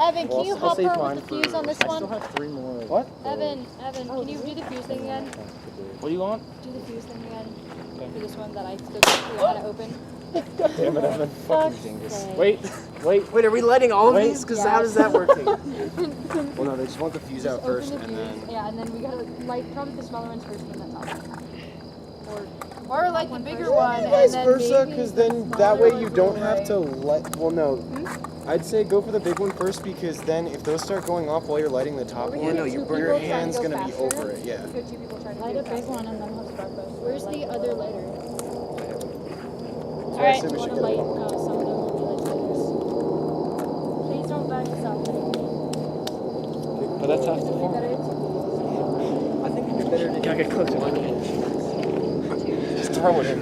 Evan, can you help her with the fuse on this one? I still have 3 more. What? Evan, can you do the fuse thing again? What do you want? Do the fuse thing again. For this one that I still don't know how to open. Damn it, Evan. Fucking dingus. Wait, Wait, are we lighting all of these? Because how does that work? Well, no, they just want the fuse out first, and then. Yeah, and then we gotta light probably the smaller ones first and then the top. Or like the bigger one and Vice then versa, maybe because the then that way you smaller don't one have right. to let. Well, no. I'd say go for the big one first, because then if those start going off while you're lighting the top one, your hand's gonna be over it. Yeah. Two people trying to Light do a it big faster. one and then we'll start both. Where's the other lighter? So I say we should Wanna light go. some of them will be like lighters. Please don't back us up. But that's half the phone. I think it'd be better to Gotta get closer. Just throw it in.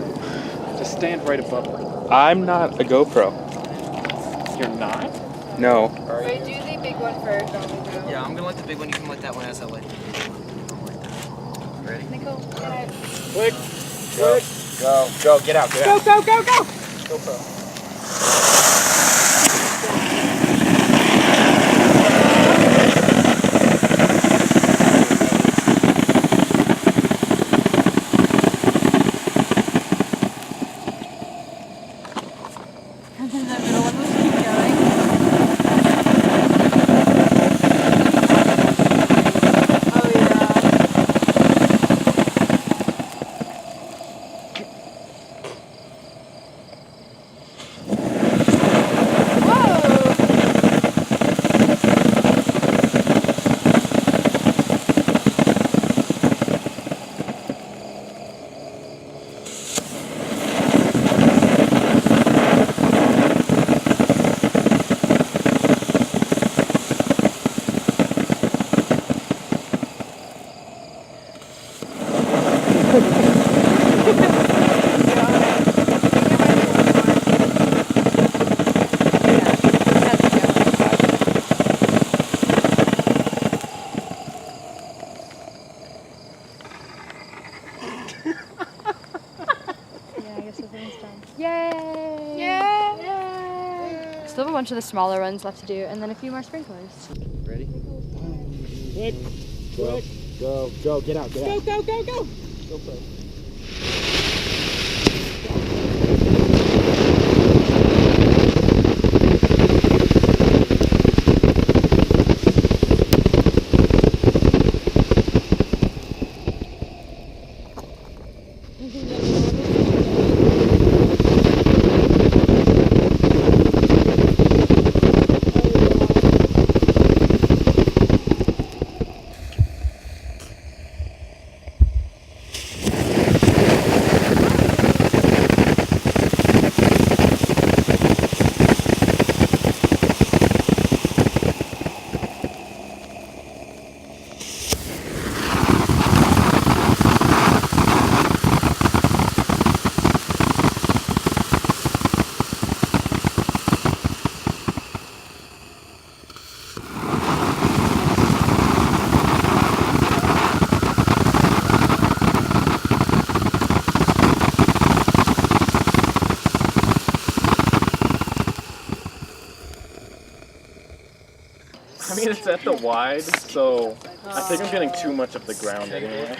Just stand right above her. I'm not a GoPro. You're not? No. Wait, do the big one first. Yeah, I'm gonna light the big one. You can light that one as I light. Ready? Nicole, get out. Quick. Go, get out, get out. Go! GoPro. And then the middle one will keep going. Oh yeah. Still have a bunch of the smaller ones left to do, and then a few more sprinklers. Ready? Quick. Go, get out, get out. Go! GoPro. it's at the wide, so I think I'm getting too much of the ground anyway.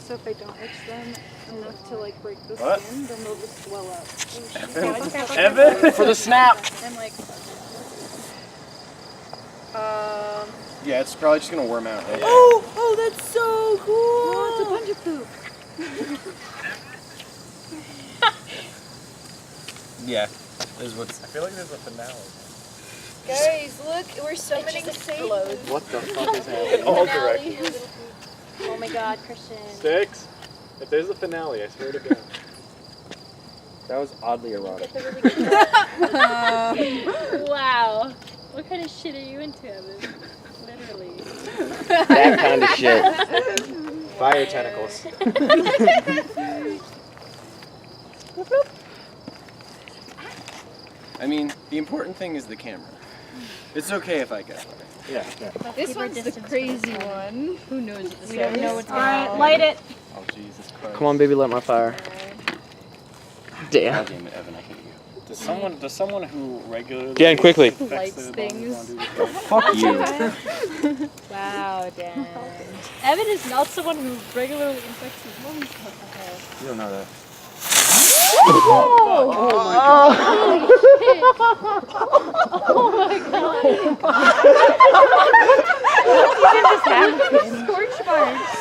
So if I don't itch them enough to like break the What? skin, then they'll just swell up. Evan? For the snap! I'm like, Yeah, it's probably just gonna worm out, right? oh, that's so cool! Oh, it's a bunch of poop. Yeah. This is what's. I feel like there's a finale. Guys, look, we're summoning Satan. What the fuck is happening? All directions. Oh my god, Christian. Sticks. If there's a finale, I swear to God. That was oddly erotic. Wow. What kind of shit are you into, Evan? Literally. That kind of shit. Fire tentacles. I mean, the important thing is the camera. It's okay if I get away. Yeah. This one's the crazy one. Who knows what this We don't know what's going Alright, on. light it. Oh, Jesus Christ. Come on, baby, light my fire. Damn. God damn it, Evan, I hate you. Does someone who regularly Dan, quickly. Lights things. Fuck you. Wow, Dan. Evan is not someone who regularly infects his lungs. You don't know that. Oh my god. What even just happened? Scorch marks.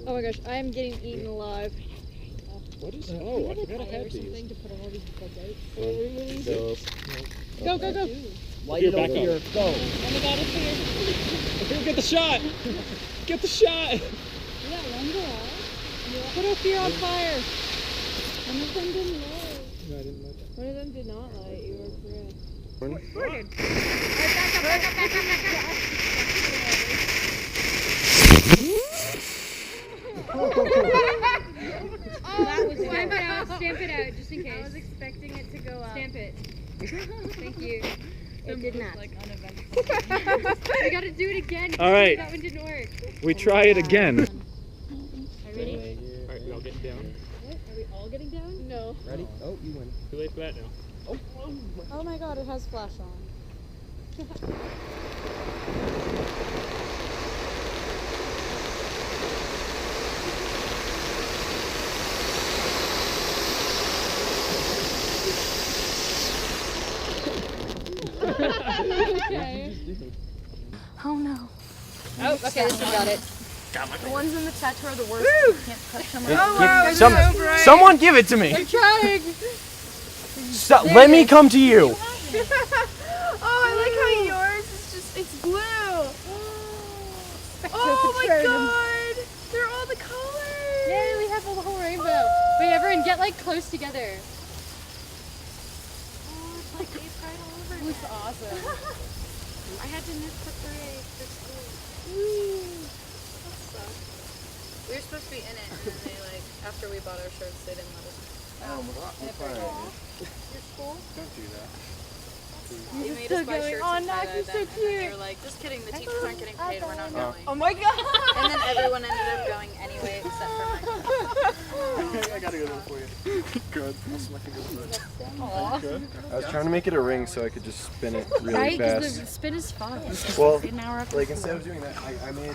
Oh my gosh, I am getting eaten alive. What is that? Oh, I forgot I had these. To put all these bugs out. So, Go. light it back here. Go. Oh my god, it's here. Okay, get the shot. Get the shot. Yeah, one go out. Put a fear on fire. One of them didn't light. No, I didn't like that. One of them did not light. You were correct. One? We're good. That was stamp it out, just in case. I was expecting it to go up. Stamp it. Thank you. It did not. Like uneventful. We gotta do it again. All right. That one didn't work. We try it again. Are you ready? Alright, we all getting down. What? Are we all getting down? No. Ready? Oh, you win. Too late for that now. Oh my god, it has flash on. Okay. Oh no. Oh, okay, this one got it. The ones in the tattoo are the worst. You can't touch them. Someone give it to me. I'm trying. Stop. Let me come to you. Oh, I like how yours is just, it's blue. Oh my god. They're all the colors. Yay, we have a whole rainbow. Wait, everyone get like close together. Oh, it's like eighth grade all over. Looks awesome. I had to miss the parade for school. That sucks. We were supposed to be in it, and then they like, after we bought our shirts, they didn't let us. Oh, I'm fine. Your school? Don't do that. They made still us buy going, shirts "Oh, and Nock, tie-dye you're so them," and then they cute. were like, just kidding, the teachers aren't getting paid, we're not going. Oh my god. And then everyone ended up going anyway, except for my class. I gotta go there for you. Good. Also, my fingers Aw. good. I was trying to make it a ring so I could just spin it really Right? Because fast. the spin is fun. Well, Now we're up to like instead of doing that, I made